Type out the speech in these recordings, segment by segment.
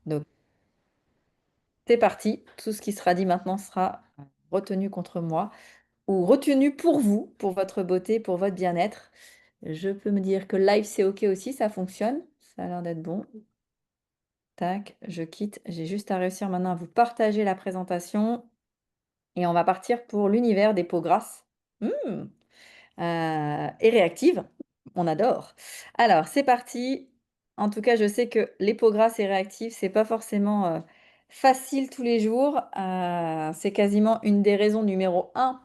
Donc, c'est parti. Tout ce qui sera dit maintenant sera retenu contre moi ou retenu pour vous, pour votre beauté, pour votre bien-être. Je peux me dire que live, c'est OK aussi, ça fonctionne. Ça a l'air d'être bon. Tac, je quitte. J'ai juste à réussir maintenant à vous partager la présentation et on va partir pour l'univers des peaux grasses. Mmh. Et réactive. On adore. Alors, c'est parti. En tout cas, je sais que les peaux grasses et réactives, c'est pas forcément facile tous les jours. C'est quasiment une des raisons numéro un,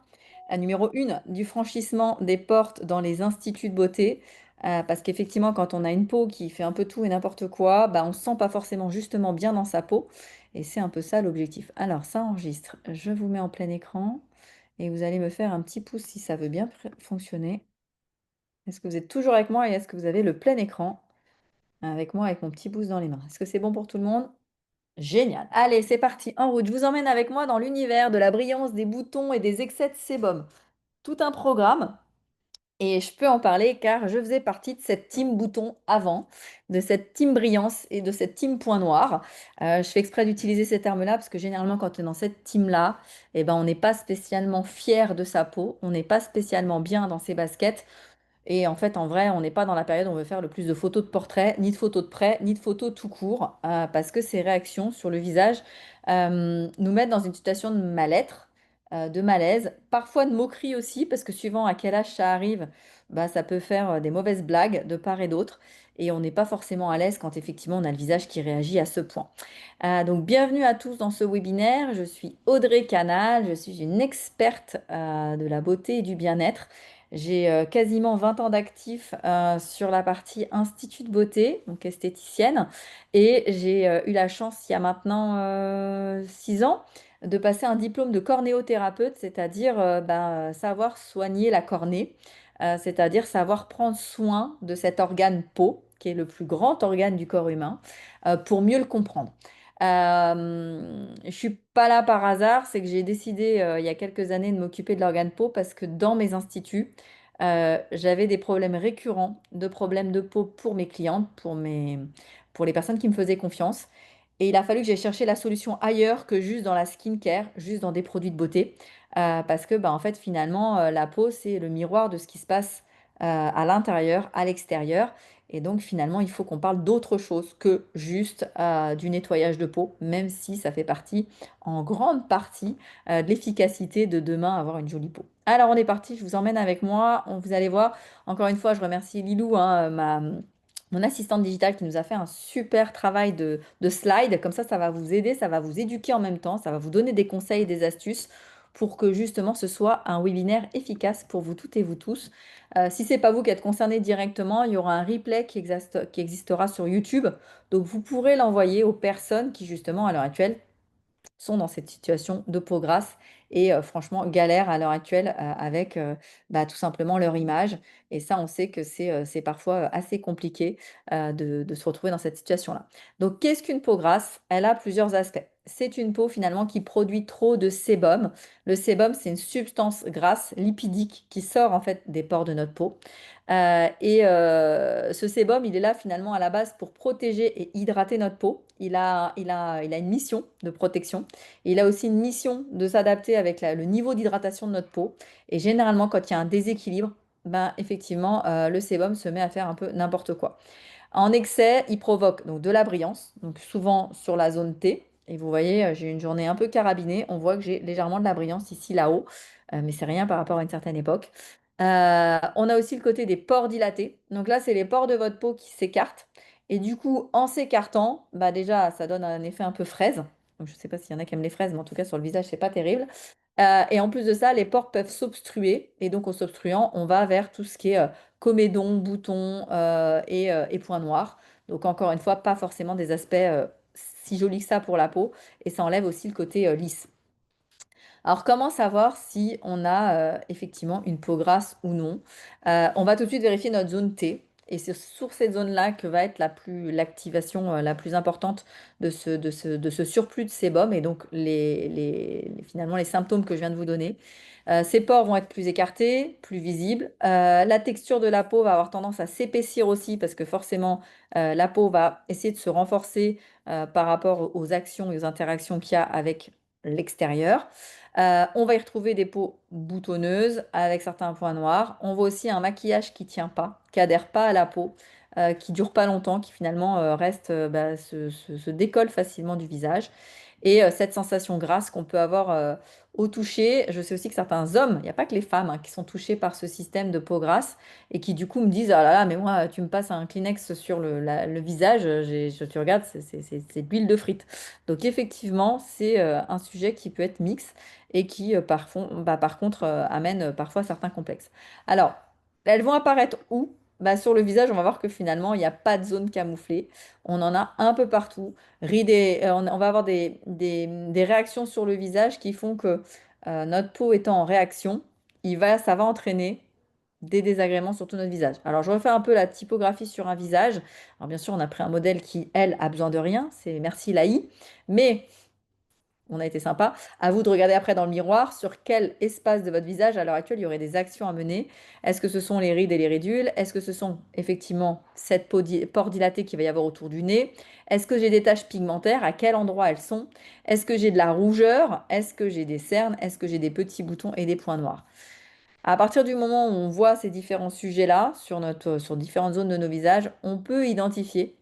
numéro une du franchissement des portes dans les instituts de beauté. Parce qu'effectivement, quand on a une peau qui fait un peu tout et n'importe quoi, bah, on se sent pas forcément justement bien dans sa peau. Et c'est un peu ça l'objectif. Alors, ça enregistre. Je vous mets en plein écran. Et vous allez me faire un petit pouce si ça veut bien fonctionner. Est-ce que vous êtes toujours avec moi et est-ce que vous avez le plein écran avec moi avec mon petit pouce dans les mains? Est-ce que c'est bon pour tout le monde? Génial. Allez, c'est parti, en route. Je vous emmène avec moi dans l'univers de la brillance, des boutons et des excès de sébum. Tout un programme. Et je peux en parler car je faisais partie de cette team bouton avant, de cette team brillance et de cette team point noir. Je fais exprès d'utiliser ces termes-là parce que généralement quand on est dans cette team-là, eh ben, on n'est pas spécialement fier de sa peau, on n'est pas spécialement bien dans ses baskets. Et en fait, en vrai, on n'est pas dans la période où on veut faire le plus de photos de portraits, ni de photos de près, ni de photos tout court, parce que ces réactions sur le visage nous mettent dans une situation de mal-être, de malaise, parfois de moquerie aussi, parce que suivant à quel âge ça arrive, bah, ça peut faire des mauvaises blagues de part et d'autre, et on n'est pas forcément à l'aise quand effectivement on a le visage qui réagit à ce point. Donc, bienvenue à tous dans ce webinaire. Je suis Audrey Canal, je suis une experte de la beauté et du bien-être. J'ai quasiment 20 ans d'actif sur la partie Institut de beauté, donc esthéticienne, et j'ai eu la chance il y a maintenant 6 ans de passer un diplôme de cornéothérapeute, c'est-à-dire savoir soigner la cornée, c'est-à-dire savoir prendre soin de cet organe peau, qui est le plus grand organe du corps humain, pour mieux le comprendre. Je suis pas là par hasard, c'est que j'ai décidé il y a quelques années de m'occuper de l'organe peau parce que dans mes instituts, j'avais des problèmes récurrents de problèmes de peau pour mes clientes, pour les personnes qui me faisaient confiance. Et il a fallu que j'aille chercher la solution ailleurs que juste dans la skincare, juste dans des produits de beauté. Parce que bah, en fait, finalement, la peau, c'est le miroir de ce qui se passe à l'intérieur, à l'extérieur. Et donc finalement, il faut qu'on parle d'autre chose que juste du nettoyage de peau, même si ça fait partie, en grande partie, de l'efficacité de demain avoir une jolie peau. Alors on est parti, je vous emmène avec moi. Vous allez voir, encore une fois, je remercie Lilou, hein, mon assistante digitale qui nous a fait un super travail de slide. Comme ça va vous aider, ça va vous éduquer en même temps, ça va vous donner des conseils et des astuces pour que justement ce soit un webinaire efficace pour vous toutes et vous tous. Si c'est pas vous qui êtes concerné directement, il y aura un replay qui existera sur YouTube. Donc vous pourrez l'envoyer aux personnes qui justement à l'heure actuelle sont dans cette situation de peau grasse et franchement galèrent à l'heure actuelle avec tout simplement leur image. Et ça, on sait que c'est parfois assez compliqué de se retrouver dans cette situation-là. Donc, qu'est-ce qu'une peau grasse? Elle a plusieurs aspects. C'est une peau finalement qui produit trop de sébum. Le sébum, c'est une substance grasse lipidique qui sort en fait des pores de notre peau. Ce sébum, il est là finalement à la base pour protéger et hydrater notre peau. Il a une mission de protection. Et il a aussi une mission de s'adapter avec le niveau d'hydratation de notre peau. Et généralement, quand il y a un déséquilibre, ben, effectivement, le sébum se met à faire un peu n'importe quoi. En excès, il provoque donc de la brillance, donc souvent sur la zone T. Et vous voyez, j'ai une journée un peu carabinée. On voit que j'ai légèrement de la brillance ici, là-haut, mais c'est rien par rapport à une certaine époque. On a aussi le côté des pores dilatés. Donc là, c'est les pores de votre peau qui s'écartent. Et du coup, en s'écartant, bah déjà, ça donne un effet un peu fraise. Donc, je ne sais pas s'il y en a qui aiment les fraises, mais en tout cas, sur le visage, c'est pas terrible. Et en plus de ça, les pores peuvent s'obstruer. Et donc, en s'obstruant, on va vers tout ce qui est comédon, boutons et points noirs. Donc, encore une fois, pas forcément des aspects si jolis que ça pour la peau. Et ça enlève aussi le côté lisse. Alors, comment savoir si on a effectivement une peau grasse ou non? On va tout de suite vérifier notre zone T. et c'est sur cette zone-là que va être l'activation la plus importante de ce surplus de sébum et donc finalement les symptômes que je viens de vous donner. Ces pores vont être plus écartés, plus visibles. La texture de la peau va avoir tendance à s'épaissir aussi parce que forcément la peau va essayer de se renforcer par rapport aux actions et aux interactions qu'il y a avec l'extérieur. On va y retrouver des peaux boutonneuses avec certains points noirs. On voit aussi un maquillage qui tient pas, qui adhère pas à la peau, qui dure pas longtemps, qui finalement reste, se décolle facilement du visage. Et cette sensation grasse qu'on peut avoir au toucher. Je sais aussi que certains hommes, il n'y a pas que les femmes, hein, qui sont touchés par ce système de peau grasse et qui du coup me disent, ah là là, mais moi, tu me passes un Kleenex sur le visage, tu regardes, c'est de l'huile de frite. Donc effectivement, c'est un sujet qui peut être mixte et qui, par contre, amène parfois certains complexes. Alors, elles vont apparaître où? Bah, sur le visage, on va voir que finalement, il n'y a pas de zone camouflée. On en a un peu partout. On va avoir des réactions sur le visage qui font que notre peau étant en réaction, ça va entraîner des désagréments sur tout notre visage. Alors, je refais un peu la typographie sur un visage. Alors, bien sûr, on a pris un modèle qui, elle, a besoin de rien. C'est merci l'AI. Mais on a été sympa. À vous de regarder après dans le miroir sur quel espace de votre visage à l'heure actuelle il y aurait des actions à mener. Est-ce que ce sont les rides et les ridules? Est-ce que ce sont effectivement cette pore dilatée qu'il va y avoir autour du nez? Est-ce que j'ai des taches pigmentaires? À quel endroit elles sont? Est-ce que j'ai de la rougeur? Est-ce que j'ai des cernes? Est-ce que j'ai des petits boutons et des points noirs? À partir du moment où on voit ces différents sujets-là sur différentes zones de nos visages, on peut identifier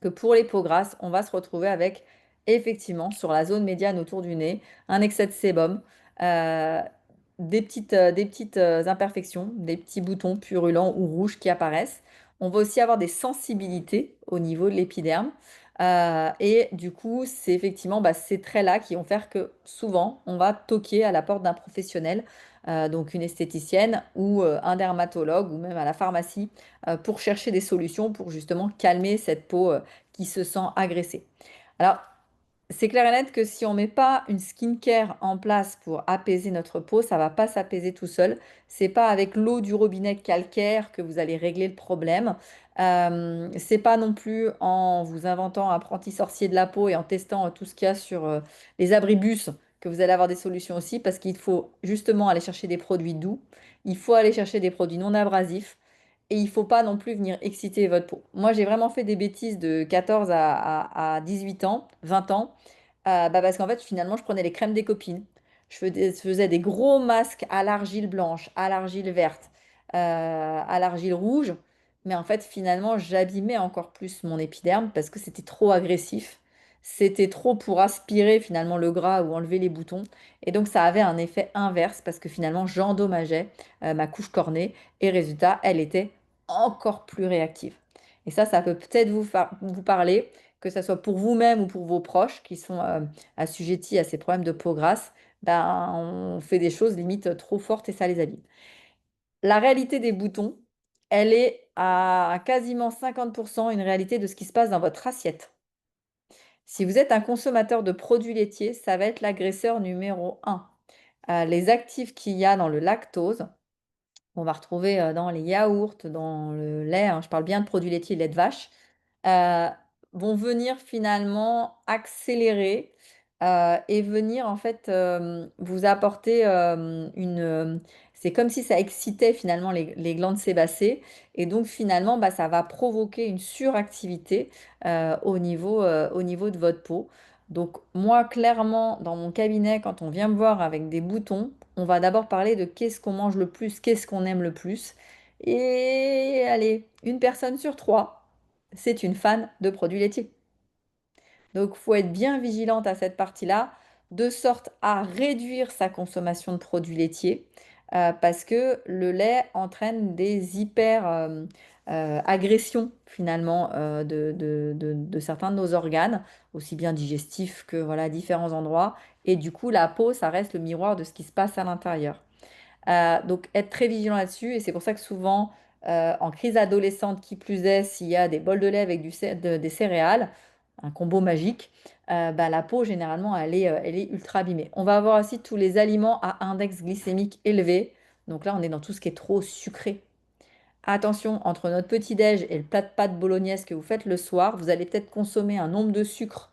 que pour les peaux grasses, on va se retrouver avec effectivement sur la zone médiane autour du nez un excès de sébum, euh, des petites imperfections, des petits boutons purulents ou rouges qui apparaissent. On va aussi avoir des sensibilités au niveau de l'épiderme. Et du coup, c'est effectivement ces traits-là qui vont faire que souvent, on va toquer à la porte d'un professionnel, donc une esthéticienne ou un dermatologue ou même à la pharmacie pour chercher des solutions pour justement calmer cette peau qui se sent agressée. Alors, c'est clair et net que si on ne met pas une skincare en place pour apaiser notre peau, ça ne va pas s'apaiser tout seul. C'est pas avec l'eau du robinet calcaire que vous allez régler le problème. C'est pas non plus en vous inventant un apprenti sorcier de la peau et en testant tout ce qu'il y a sur les abribus que vous allez avoir des solutions aussi, parce qu'il faut justement aller chercher des produits doux. Il faut aller chercher des produits non abrasifs. Et il faut pas non plus venir exciter votre peau. Moi, j'ai vraiment fait des bêtises de 14 à 18 ans, 20 ans, parce qu'en fait, finalement, je prenais les crèmes des copines. Je faisais des gros masques à l'argile blanche, à l'argile verte, à l'argile rouge. Mais en fait, finalement, j'abîmais encore plus mon épiderme parce que c'était trop agressif. C'était trop pour aspirer finalement le gras ou enlever les boutons. Et donc, ça avait un effet inverse parce que finalement, j'endommageais ma couche cornée. Et résultat, elle était encore plus réactive. Et ça peut peut-être vous parler, que ce soit pour vous-même ou pour vos proches qui sont assujettis à ces problèmes de peau grasse, ben, on fait des choses limite trop fortes et ça les abîme. La réalité des boutons, elle est à quasiment 50% une réalité de ce qui se passe dans votre assiette. Si vous êtes un consommateur de produits laitiers, ça va être l'agresseur numéro un. Les actifs qu'il y a dans le lactose, on va retrouver dans les yaourts, dans le lait, hein, je parle bien de produits laitiers, lait de vache, euh, vont venir finalement accélérer et venir en fait vous apporter c'est comme si ça excitait finalement les glandes sébacées et donc finalement ça va provoquer une suractivité au niveau de votre peau. Donc moi clairement dans mon cabinet quand on vient me voir avec des boutons, on va d'abord parler de qu'est-ce qu'on mange le plus, qu'est-ce qu'on aime le plus. Et allez, une personne sur trois, c'est une fan de produits laitiers. Donc, il faut être bien vigilante à cette partie-là, de sorte à réduire sa consommation de produits laitiers, parce que le lait entraîne des agressions finalement de certains de nos organes, aussi bien digestifs que voilà, différents endroits. Et du coup, la peau, ça reste le miroir de ce qui se passe à l'intérieur. Donc être très vigilant là-dessus et c'est pour ça que souvent en crise adolescente qui plus est s'il y a des bols de lait avec des céréales, un combo magique, la peau généralement elle est ultra abîmée. On va avoir aussi tous les aliments à index glycémique élevé. Donc là on est dans tout ce qui est trop sucré. attention, entre notre petit-déj et le plat de pâtes bolognaise que vous faites le soir, vous allez peut-être consommer un nombre de sucres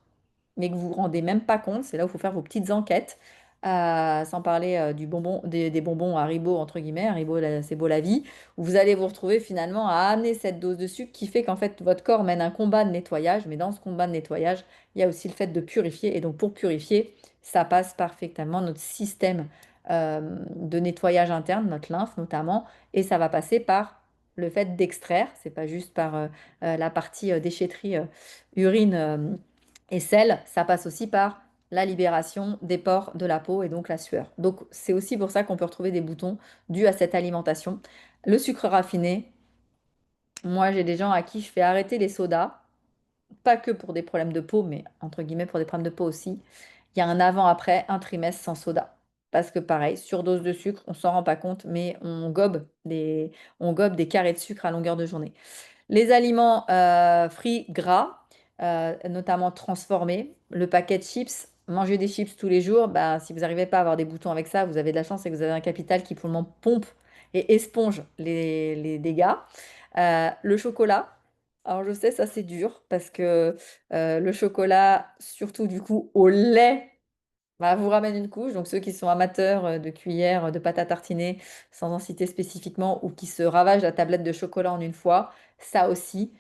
mais que vous vous rendez même pas compte. C'est là où il faut faire vos petites enquêtes. Sans parler du bonbon, des bonbons Haribo, entre guillemets, Haribo, c'est beau la vie, où vous allez vous retrouver finalement à amener cette dose de sucre qui fait qu'en fait votre corps mène un combat de nettoyage, mais dans ce combat de nettoyage, il y a aussi le fait de purifier, et donc pour purifier, ça passe parfaitement notre système de nettoyage interne, notre lymphe notamment, et ça va passer par le fait d'extraire, c'est pas juste par la partie déchetterie, urine et sel, ça passe aussi par la libération des pores de la peau et donc la sueur. Donc c'est aussi pour ça qu'on peut retrouver des boutons dus à cette alimentation. Le sucre raffiné, moi j'ai des gens à qui je fais arrêter les sodas, pas que pour des problèmes de peau, mais entre guillemets pour des problèmes de peau aussi. Il y a un avant-après, un trimestre sans soda. Parce que pareil, surdose de sucre, on s'en rend pas compte, mais on gobe des carrés de sucre à longueur de journée. Les aliments frits gras, notamment transformés, le paquet de chips, manger des chips tous les jours, bah, si vous n'arrivez pas à avoir des boutons avec ça, vous avez de la chance et que vous avez un capital qui pour le moment pompe et esponge les dégâts. Le chocolat, alors je sais, ça c'est dur parce que le chocolat, surtout du coup au lait, bah, vous ramène une couche. Donc ceux qui sont amateurs de cuillères, de pâte à tartiner, sans en citer spécifiquement, ou qui se ravagent la tablette de chocolat en une fois, ça aussi,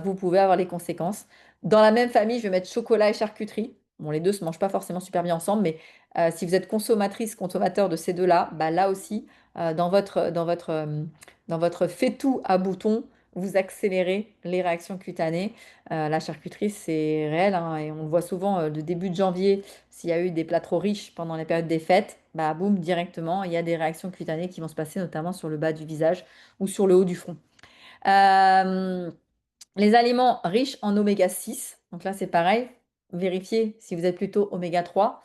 vous pouvez avoir les conséquences. Dans la même famille, je vais mettre chocolat et charcuterie. Bon, les deux se mangent pas forcément super bien ensemble, mais si vous êtes consommatrice, consommateur de ces deux-là, bah, là aussi, dans votre faitout à boutons, vous accélérez les réactions cutanées. La charcuterie, c'est réel, hein, et on le voit souvent de début de janvier. S'il y a eu des plats trop riches pendant les périodes des fêtes, bah boum, directement, il y a des réactions cutanées qui vont se passer, notamment sur le bas du visage ou sur le haut du front. Euh, les aliments riches en oméga 6, donc là c'est pareil, vérifiez si vous êtes plutôt oméga 3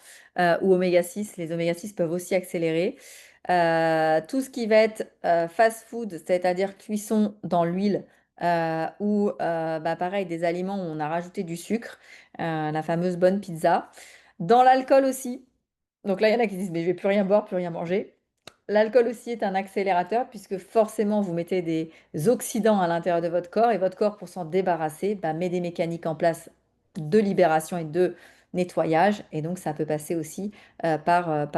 ou oméga 6. Les oméga 6 peuvent aussi accélérer. Tout ce qui va être fast-food, c'est-à-dire cuisson dans l'huile ou bah, pareil, des aliments où on a rajouté du sucre, la fameuse bonne pizza. Dans l'alcool aussi, donc là il y en a qui disent mais je vais plus rien boire, plus rien manger. L'alcool aussi est un accélérateur puisque forcément vous mettez des oxydants à l'intérieur de votre corps et votre corps pour s'en débarrasser bah, met des mécaniques en place de libération et de nettoyage et donc ça peut passer aussi par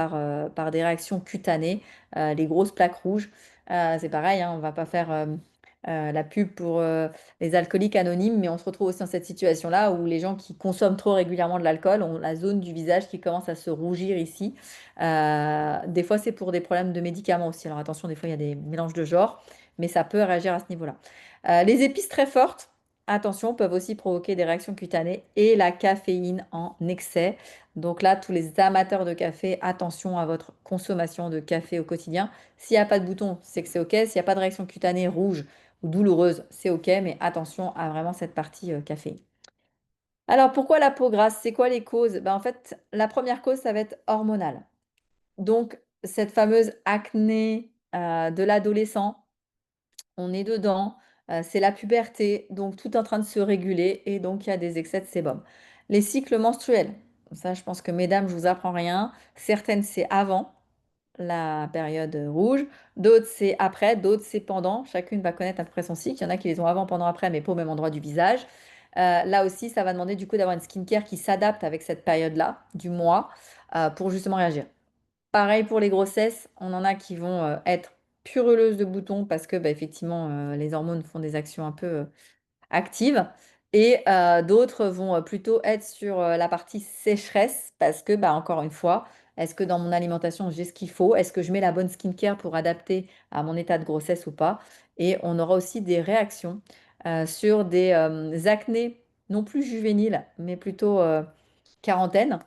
des réactions cutanées, les grosses plaques rouges. C'est pareil, hein, on va pas faire la pub pour les alcooliques anonymes, mais on se retrouve aussi dans cette situation-là où les gens qui consomment trop régulièrement de l'alcool ont la zone du visage qui commence à se rougir ici. Des fois, c'est pour des problèmes de médicaments aussi. Alors attention, des fois, il y a des mélanges de genres, mais ça peut réagir à ce niveau-là. Les épices très fortes, attention, peuvent aussi provoquer des réactions cutanées et la caféine en excès. Donc là, tous les amateurs de café, attention à votre consommation de café au quotidien. S'il n'y a pas de bouton, c'est que c'est OK. S'il n'y a pas de réaction cutanée rouge ou douloureuse, c'est OK, mais attention à vraiment cette partie café. Alors pourquoi la peau grasse? C'est quoi les causes? Ben, en fait, la première cause, ça va être hormonale. Donc, cette fameuse acné de l'adolescent, on est dedans, c'est la puberté, donc tout est en train de se réguler et donc il y a des excès de sébum. Les cycles menstruels, ça je pense que mesdames, je vous apprends rien. Certaines c'est avant la période rouge, d'autres c'est après, d'autres c'est pendant. Chacune va connaître à peu près son cycle. Il y en a qui les ont avant, pendant, après, mais pas au même endroit du visage. Là aussi, ça va demander du coup d'avoir une skincare qui s'adapte avec cette période-là du mois pour justement réagir. Pareil pour les grossesses, on en a qui vont être puruleuses de boutons parce que bah, effectivement les hormones font des actions un peu actives et d'autres vont plutôt être sur la partie sécheresse parce que bah, encore une fois, est-ce que dans mon alimentation j'ai ce qu'il faut? Est-ce que je mets la bonne skincare pour adapter à mon état de grossesse ou pas? Et on aura aussi des réactions sur des acnés non plus juvéniles mais plutôt quarantaine,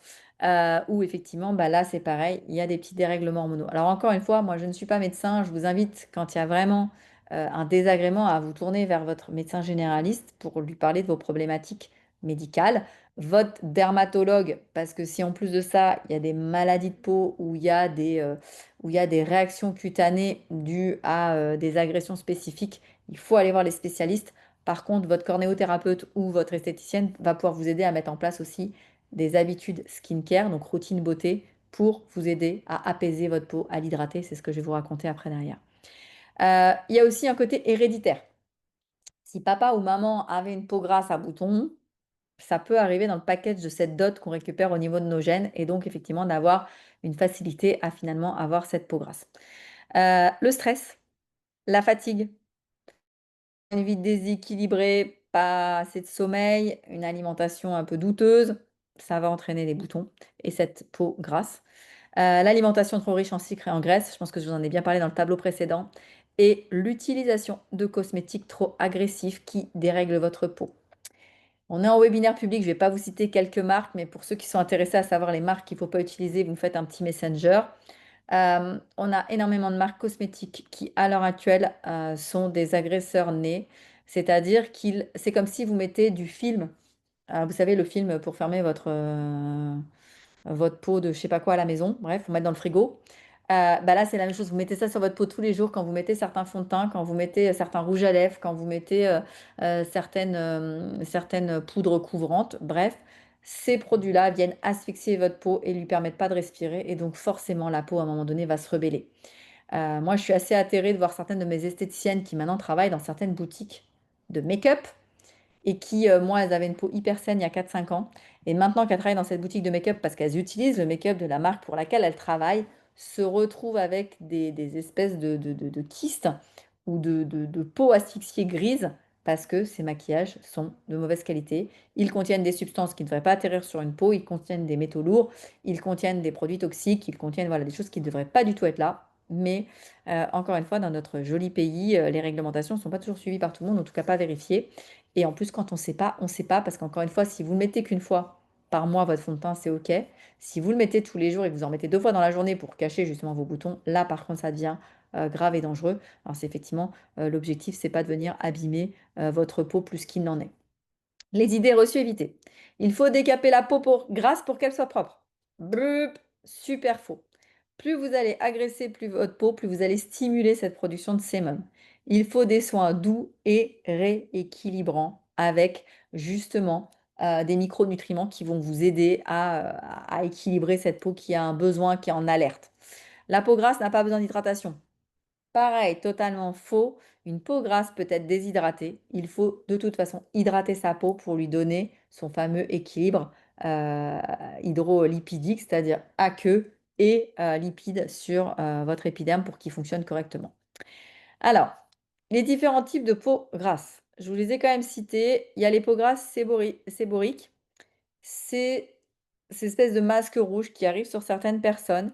où effectivement, bah là, c'est pareil, il y a des petits dérèglements hormonaux. Alors encore une fois, moi, je ne suis pas médecin, je vous invite, quand il y a vraiment un désagrément, à vous tourner vers votre médecin généraliste pour lui parler de vos problématiques médicales. Votre dermatologue, parce que si en plus de ça, il y a des maladies de peau où il y a des réactions cutanées dues à des agressions spécifiques, il faut aller voir les spécialistes. Par contre, votre cornéothérapeute ou votre esthéticienne va pouvoir vous aider à mettre en place aussi des habitudes skincare, donc routine beauté, pour vous aider à apaiser votre peau, à l'hydrater. C'est ce que je vais vous raconter après derrière. Il y a aussi un côté héréditaire. Si papa ou maman avait une peau grasse à boutons, ça peut arriver dans le package de cette dot qu'on récupère au niveau de nos gènes et donc effectivement d'avoir une facilité à finalement avoir cette peau grasse. Le stress, la fatigue, une vie déséquilibrée, pas assez de sommeil, une alimentation un peu douteuse, ça va entraîner des boutons et cette peau grasse. L'alimentation trop riche en sucre et en graisse, je pense que je vous en ai bien parlé dans le tableau précédent, et l'utilisation de cosmétiques trop agressifs qui dérèglent votre peau. On est en webinaire public, je ne vais pas vous citer quelques marques, mais pour ceux qui sont intéressés à savoir les marques qu'il ne faut pas utiliser, vous me faites un petit messenger. On a énormément de marques cosmétiques qui, à l'heure actuelle, sont des agresseurs nés. C'est-à-dire c'est comme si vous mettez du film, vous savez, le film pour fermer votre pot de je sais pas quoi à la maison, bref, vous mettre dans le frigo. Bah là, c'est la même chose. Vous mettez ça sur votre peau tous les jours quand vous mettez certains fonds de teint, quand vous mettez certains rouges à lèvres, quand vous mettez certaines poudres couvrantes. Bref, ces produits-là viennent asphyxier votre peau et lui permettent pas de respirer. Et donc, forcément, la peau, à un moment donné, va se rebeller. Moi, je suis assez atterrée de voir certaines de mes esthéticiennes qui maintenant travaillent dans certaines boutiques de make-up et qui, moi, elles avaient une peau hyper saine il y a 4 5 ans. Et maintenant qu'elles travaillent dans cette boutique de make-up parce qu'elles utilisent le make-up de la marque pour laquelle elles travaillent, se retrouvent avec des espèces de kystes ou de peau asphyxiée grise parce que ces maquillages sont de mauvaise qualité. Ils contiennent des substances qui ne devraient pas atterrir sur une peau, ils contiennent des métaux lourds, ils contiennent des produits toxiques, ils contiennent voilà, des choses qui ne devraient pas du tout être là. Mais encore une fois, dans notre joli pays, les réglementations ne sont pas toujours suivies par tout le monde, en tout cas pas vérifiées. Et en plus, quand on sait pas, on sait pas, parce qu'encore une fois, si vous le mettez qu'une fois par mois, votre fond de teint, c'est OK. Si vous le mettez tous les jours et que vous en mettez 2 fois dans la journée pour cacher justement vos boutons, là, par contre, ça devient grave et dangereux. Alors, c'est effectivement, l'objectif, c'est pas de venir abîmer votre peau plus qu'il n'en est. Les idées reçues évitées. Il faut décaper la peau grasse pour qu'elle soit propre. Brup, super faux. Plus vous allez agresser plus votre peau, plus vous allez stimuler cette production de sébum. Il faut des soins doux et rééquilibrants avec justement des micronutriments qui vont vous aider à équilibrer cette peau qui a un besoin, qui est en alerte. La peau grasse n'a pas besoin d'hydratation. Pareil, totalement faux. Une peau grasse peut être déshydratée. Il faut de toute façon hydrater sa peau pour lui donner son fameux équilibre euh, hydrolipidique, c'est-à-dire aqueux et lipides sur votre épiderme pour qu'il fonctionne correctement. Alors, les différents types de peau grasse. Je vous les ai quand même cités. Il y a les peaux grasses séboriques. C'est ces espèces de masques rouges qui arrivent sur certaines personnes,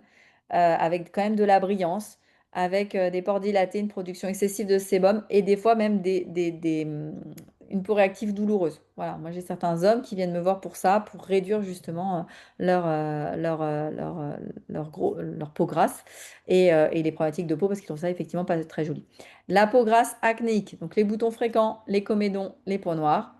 avec quand même de la brillance, avec, des pores dilatés, une production excessive de sébum et des fois même une peau réactive douloureuse. Voilà, moi j'ai certains hommes qui viennent me voir pour ça, pour réduire justement, leur peau grasse et les problématiques de peau parce qu'ils trouvent ça effectivement pas très joli. La peau grasse acnéique, donc les boutons fréquents, les comédons, les peaux noires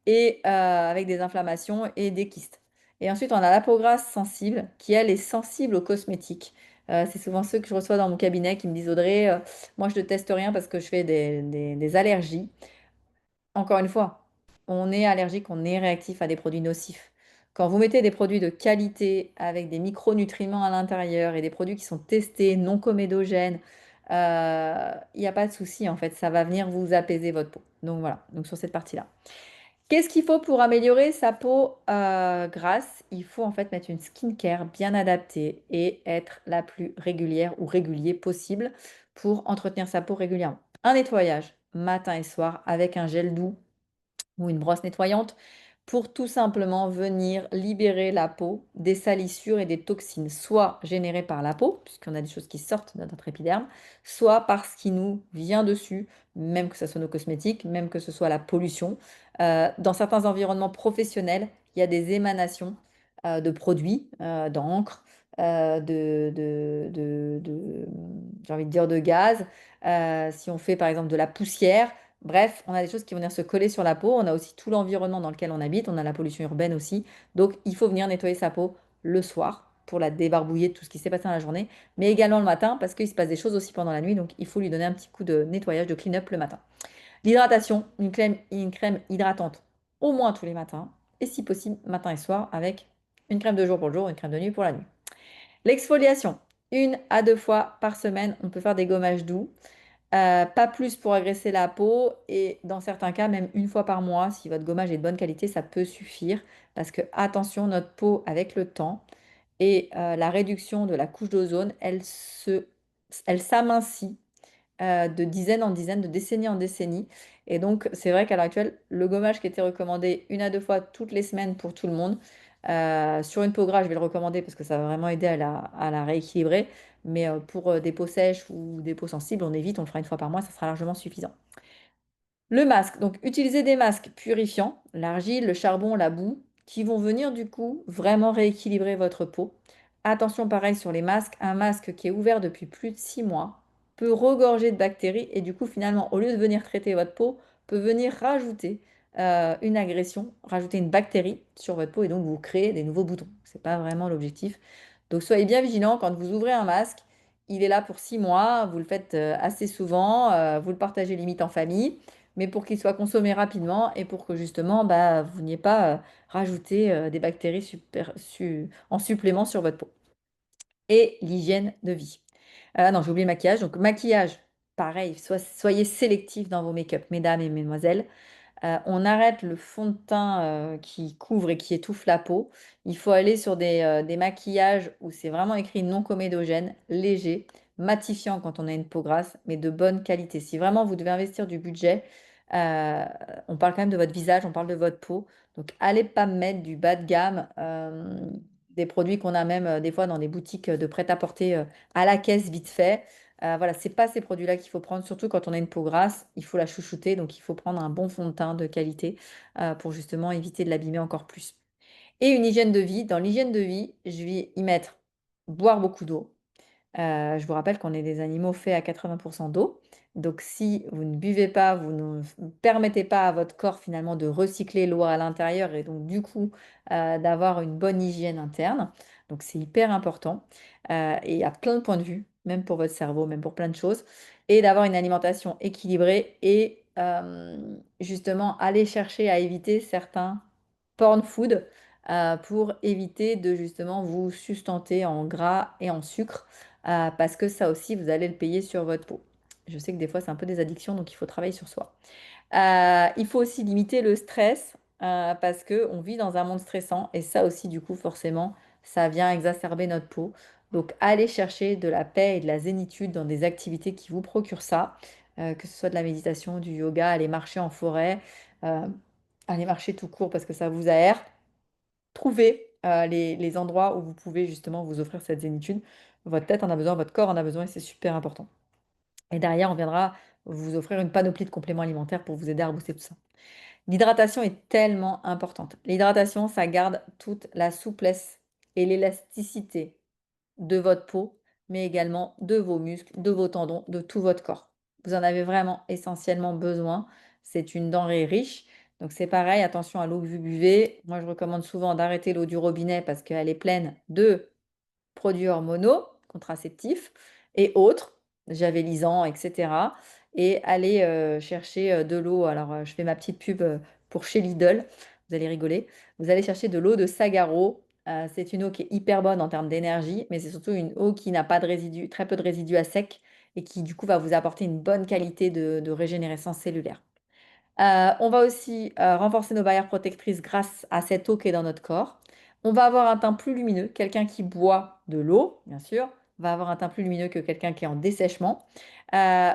et avec des inflammations et des kystes. Et ensuite, on a la peau grasse sensible, qui elle est sensible aux cosmétiques. C'est souvent ceux que je reçois dans mon cabinet qui me disent Audrey, moi je ne teste rien parce que je fais des allergies. Encore une fois, on est allergique, on est réactif à des produits nocifs. Quand vous mettez des produits de qualité avec des micronutriments à l'intérieur et des produits qui sont testés, non comédogènes, il n'y a pas de souci en fait, ça va venir vous apaiser votre peau. Donc voilà, donc sur cette partie-là. Qu'est-ce qu'il faut pour améliorer sa peau grasse? Il faut en fait mettre une skincare bien adaptée et être la plus régulière ou régulier possible pour entretenir sa peau régulièrement. Un nettoyage matin et soir avec un gel doux ou une brosse nettoyante pour tout simplement venir libérer la peau des salissures et des toxines, soit générées par la peau, puisqu'on a des choses qui sortent de notre épiderme, soit par ce qui nous vient dessus, même que ce soit nos cosmétiques, même que ce soit la pollution. Dans certains environnements professionnels, il y a des émanations de produits, d'encre, j'ai envie de dire de gaz. Si on fait par exemple de la poussière, bref, on a des choses qui vont venir se coller sur la peau. On a aussi tout l'environnement dans lequel on habite. On a la pollution urbaine aussi. Donc, il faut venir nettoyer sa peau le soir pour la débarbouiller de tout ce qui s'est passé dans la journée, mais également le matin parce qu'il se passe des choses aussi pendant la nuit. Donc, il faut lui donner un petit coup de nettoyage, de clean-up le matin. L'hydratation, une crème hydratante au moins tous les matins et si possible matin et soir avec une crème de jour pour le jour, une crème de nuit pour la nuit. L'exfoliation, 1 à 2 fois par semaine, on peut faire des gommages doux. Pas plus pour agresser la peau et dans certains cas, même une fois par mois, si votre gommage est de bonne qualité, ça peut suffire parce que attention, notre peau avec le temps et la réduction de la couche d'ozone, elle s'amincit de dizaine en dizaine, de décennie en décennie. Et donc, c'est vrai qu'à l'heure actuelle, le gommage qui était recommandé 1 à 2 fois toutes les semaines pour tout le monde, sur une peau grasse, je vais le recommander parce que ça va vraiment aider à la rééquilibrer. Mais pour des peaux sèches ou des peaux sensibles, on évite, on le fera 1 fois par mois, ça sera largement suffisant. Le masque, donc utilisez des masques purifiants, l'argile, le charbon, la boue, qui vont venir du coup vraiment rééquilibrer votre peau. Attention pareil sur les masques, un masque qui est ouvert depuis plus de 6 mois peut regorger de bactéries et du coup finalement au lieu de venir traiter votre peau, peut venir rajouter une agression, rajouter une bactérie sur votre peau et donc vous créer des nouveaux boutons. C'est pas vraiment l'objectif. Donc soyez bien vigilants quand vous ouvrez un masque. Il est là pour 6 mois, vous le faites assez souvent, vous le partagez limite en famille mais pour qu'il soit consommé rapidement et pour que justement bah, vous n'ayez pas rajouté des bactéries en supplément sur votre peau. Et l'hygiène de vie. Ah non, j'ai oublié le maquillage. Donc maquillage, pareil, soyez sélectifs dans vos make-up, mesdames et mesdemoiselles. On arrête le fond de teint qui couvre et qui étouffe la peau. Il faut aller sur des maquillages où c'est vraiment écrit non comédogène, léger, matifiant quand on a une peau grasse, mais de bonne qualité. Si vraiment vous devez investir du budget, euh, on parle quand même de votre visage, on parle de votre peau. Donc allez pas mettre du bas de gamme, des produits qu'on a même des fois dans des boutiques de prêt-à-porter à la caisse vite fait. Voilà, c'est pas ces produits-là qu'il faut prendre, surtout quand on a une peau grasse, il faut la chouchouter, donc il faut prendre un bon fond de teint de qualité pour justement éviter de l'abîmer encore plus. Et une hygiène de vie. Dans l'hygiène de vie, je vais y mettre boire beaucoup d'eau. Je vous rappelle qu'on est des animaux faits à 80% d'eau. Donc si vous ne buvez pas, vous ne permettez pas à votre corps finalement de recycler l'eau à l'intérieur et donc du coup d'avoir une bonne hygiène interne. Donc c'est hyper important et à plein de points de vue, même pour votre cerveau, même pour plein de choses. Et d'avoir une alimentation équilibrée et justement aller chercher à éviter certains porn food pour éviter de justement vous sustenter en gras et en sucre parce que ça aussi, vous allez le payer sur votre peau. Je sais que des fois, c'est un peu des addictions, donc il faut travailler sur soi. Il faut aussi limiter le stress parce qu'on vit dans un monde stressant et ça aussi, du coup, forcément, ça vient exacerber notre peau. Donc, allez chercher de la paix et de la zénitude dans des activités qui vous procurent ça, que ce soit de la méditation, du yoga, aller marcher en forêt, euh, aller marcher tout court parce que ça vous aère. Trouvez les endroits où vous pouvez justement vous offrir cette zénitude. Votre tête en a besoin, votre corps en a besoin et c'est super important. Et derrière, on viendra vous offrir une panoplie de compléments alimentaires pour vous aider à booster tout ça. L'hydratation est tellement importante. L'hydratation, ça garde toute la souplesse et l'élasticité de votre peau, mais également de vos muscles, de vos tendons, de tout votre corps. Vous en avez vraiment essentiellement besoin. C'est une denrée riche. Donc c'est pareil, attention à l'eau que vous buvez. Moi, je recommande souvent d'arrêter l'eau du robinet parce qu'elle est pleine de produits hormonaux, contraceptifs et autres, javélisants, etc. Et aller chercher de l'eau. Alors, je fais ma petite pub pour chez Lidl, vous allez rigoler. Vous allez chercher de l'eau de Sagaro. C'est une eau qui est hyper bonne en termes d'énergie, mais c'est surtout une eau qui n'a pas de résidus, très peu de résidus à sec et qui du coup va vous apporter une bonne qualité de régénérescence cellulaire. On va aussi renforcer nos barrières protectrices grâce à cette eau qui est dans notre corps. On va avoir un teint plus lumineux. Quelqu'un qui boit de l'eau, bien sûr, va avoir un teint plus lumineux que quelqu'un qui est en dessèchement.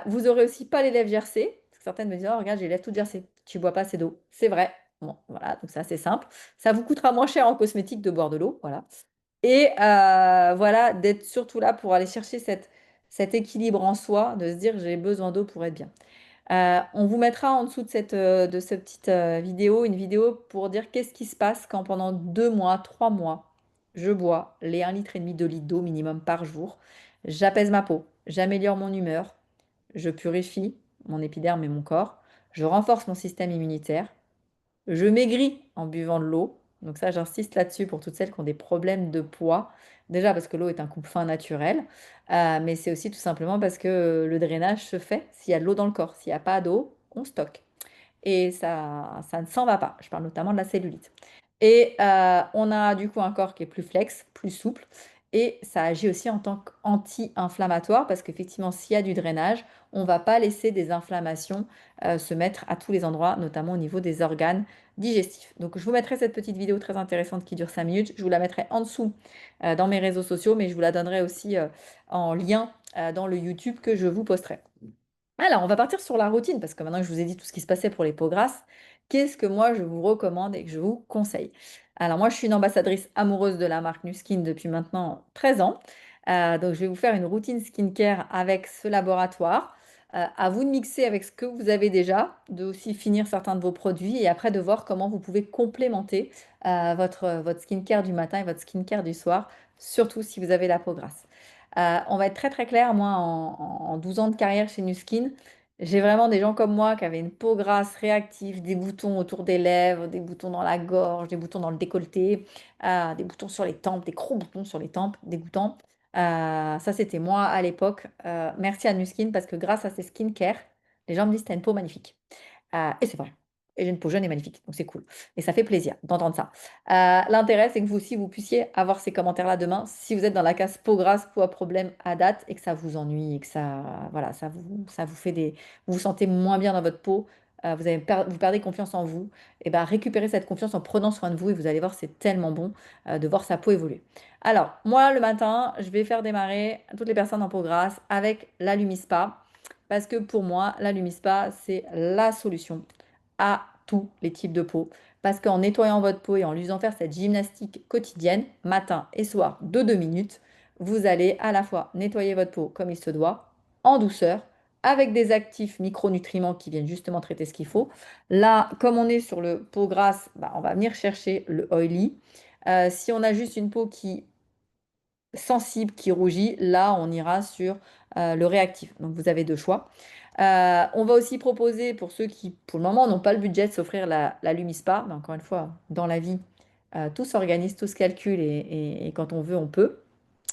Vous aurez aussi pas les lèvres gercées. Parce que certaines me disent, oh, regarde, j'ai les lèvres toutes gercées. Tu bois pas assez d'eau. C'est vrai. Bon, voilà, donc c'est assez simple. Ça vous coûtera moins cher en cosmétique de boire de l'eau. Voilà. Et voilà, d'être surtout là pour aller chercher cet équilibre en soi, de se dire, j'ai besoin d'eau pour être bien. On vous mettra en dessous de cette petite vidéo une vidéo pour dire qu'est-ce qui se passe quand pendant 2 mois, 3 mois, je bois les 1,5 litre, 2 litres d'eau minimum par jour. J'apaise ma peau, j'améliore mon humeur, je purifie mon épiderme et mon corps, je renforce mon système immunitaire, je maigris en buvant de l'eau. Donc ça, j'insiste là-dessus pour toutes celles qui ont des problèmes de poids. Déjà parce que l'eau est un coupe-faim naturel, mais c'est aussi tout simplement parce que le drainage se fait s'il y a de l'eau dans le corps. S'il n'y a pas d'eau, on stocke. Et ça ne s'en va pas. Je parle notamment de la cellulite. Et on a du coup un corps qui est plus flex, plus souple. et ça agit aussi en tant qu'anti-inflammatoire parce qu'effectivement, s'il y a du drainage, on ne va pas laisser des inflammations se mettre à tous les endroits, notamment au niveau des organes digestifs. Donc, je vous mettrai cette petite vidéo très intéressante qui dure 5 minutes. Je vous la mettrai en dessous dans mes réseaux sociaux, mais je vous la donnerai aussi en lien dans le YouTube que je vous posterai. Alors, on va partir sur la routine, parce que maintenant que je vous ai dit tout ce qui se passait pour les peaux grasses, qu'est-ce que moi je vous recommande et que je vous conseille? Alors, moi je suis une ambassadrice amoureuse de la marque Nuskin depuis maintenant 13 ans. Donc, je vais vous faire une routine skincare avec ce laboratoire. À vous de mixer avec ce que vous avez déjà, de aussi finir certains de vos produits et après de voir comment vous pouvez complémenter votre skincare du matin et votre skincare du soir, surtout si vous avez la peau grasse. On va être très très clair, moi en 12 ans de carrière chez Nuskin, j'ai vraiment des gens comme moi qui avaient une peau grasse réactive, des boutons autour des lèvres, des boutons dans la gorge, des boutons dans le décolleté, des boutons sur les tempes, des gros boutons sur les tempes, dégoûtants. Ça c'était moi à l'époque. Merci à Nuskin parce que grâce à ces skincare, les gens me disent t'as une peau magnifique. Et c'est vrai. Et j'ai une peau jeune et magnifique, donc c'est cool. Et ça fait plaisir d'entendre ça. L'intérêt, c'est que vous aussi, vous puissiez avoir ces commentaires-là demain si vous êtes dans la case peau grasse, peau à problème à date et que ça vous ennuie et que ça, voilà, ça vous fait des... Vous vous sentez moins bien dans votre peau, vous perdez confiance en vous. Et ben récupérez cette confiance en prenant soin de vous et vous allez voir, c'est tellement bon de voir sa peau évoluer. Alors, moi, le matin, je vais faire démarrer toutes les personnes en peau grasse avec la Lumispa. Parce que pour moi, la Lumispa, c'est la solution à tous les types de peau. Parce qu'en nettoyant votre peau et en lui faisant faire cette gymnastique quotidienne, matin et soir de 2 minutes, vous allez à la fois nettoyer votre peau comme il se doit, en douceur, avec des actifs micronutriments qui viennent justement traiter ce qu'il faut. Là, comme on est sur le peau grasse, bah, on va venir chercher le oily. Si on a juste une peau qui sensible qui rougit, là on ira sur le réactif. Donc vous avez deux choix. On va aussi proposer pour ceux qui pour le moment n'ont pas le budget de s'offrir la Lumispa, mais encore une fois, dans la vie, tout s'organise, tout se calcule et quand on veut, on peut.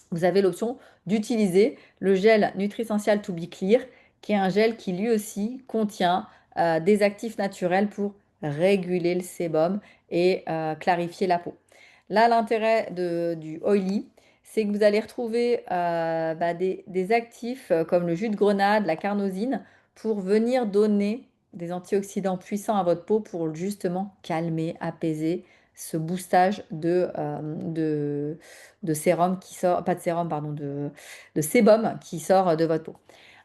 Vous avez l'option d'utiliser le gel Nutrisential To Be Clear, qui est un gel qui lui aussi contient des actifs naturels pour réguler le sébum et clarifier la peau. Là, l'intérêt du oily, c'est que vous allez retrouver des actifs comme le jus de grenade, la carnosine, pour venir donner des antioxydants puissants à votre peau pour justement calmer, apaiser ce boostage de sérum qui sort, pas de sérum, pardon, de sébum qui sort de votre peau.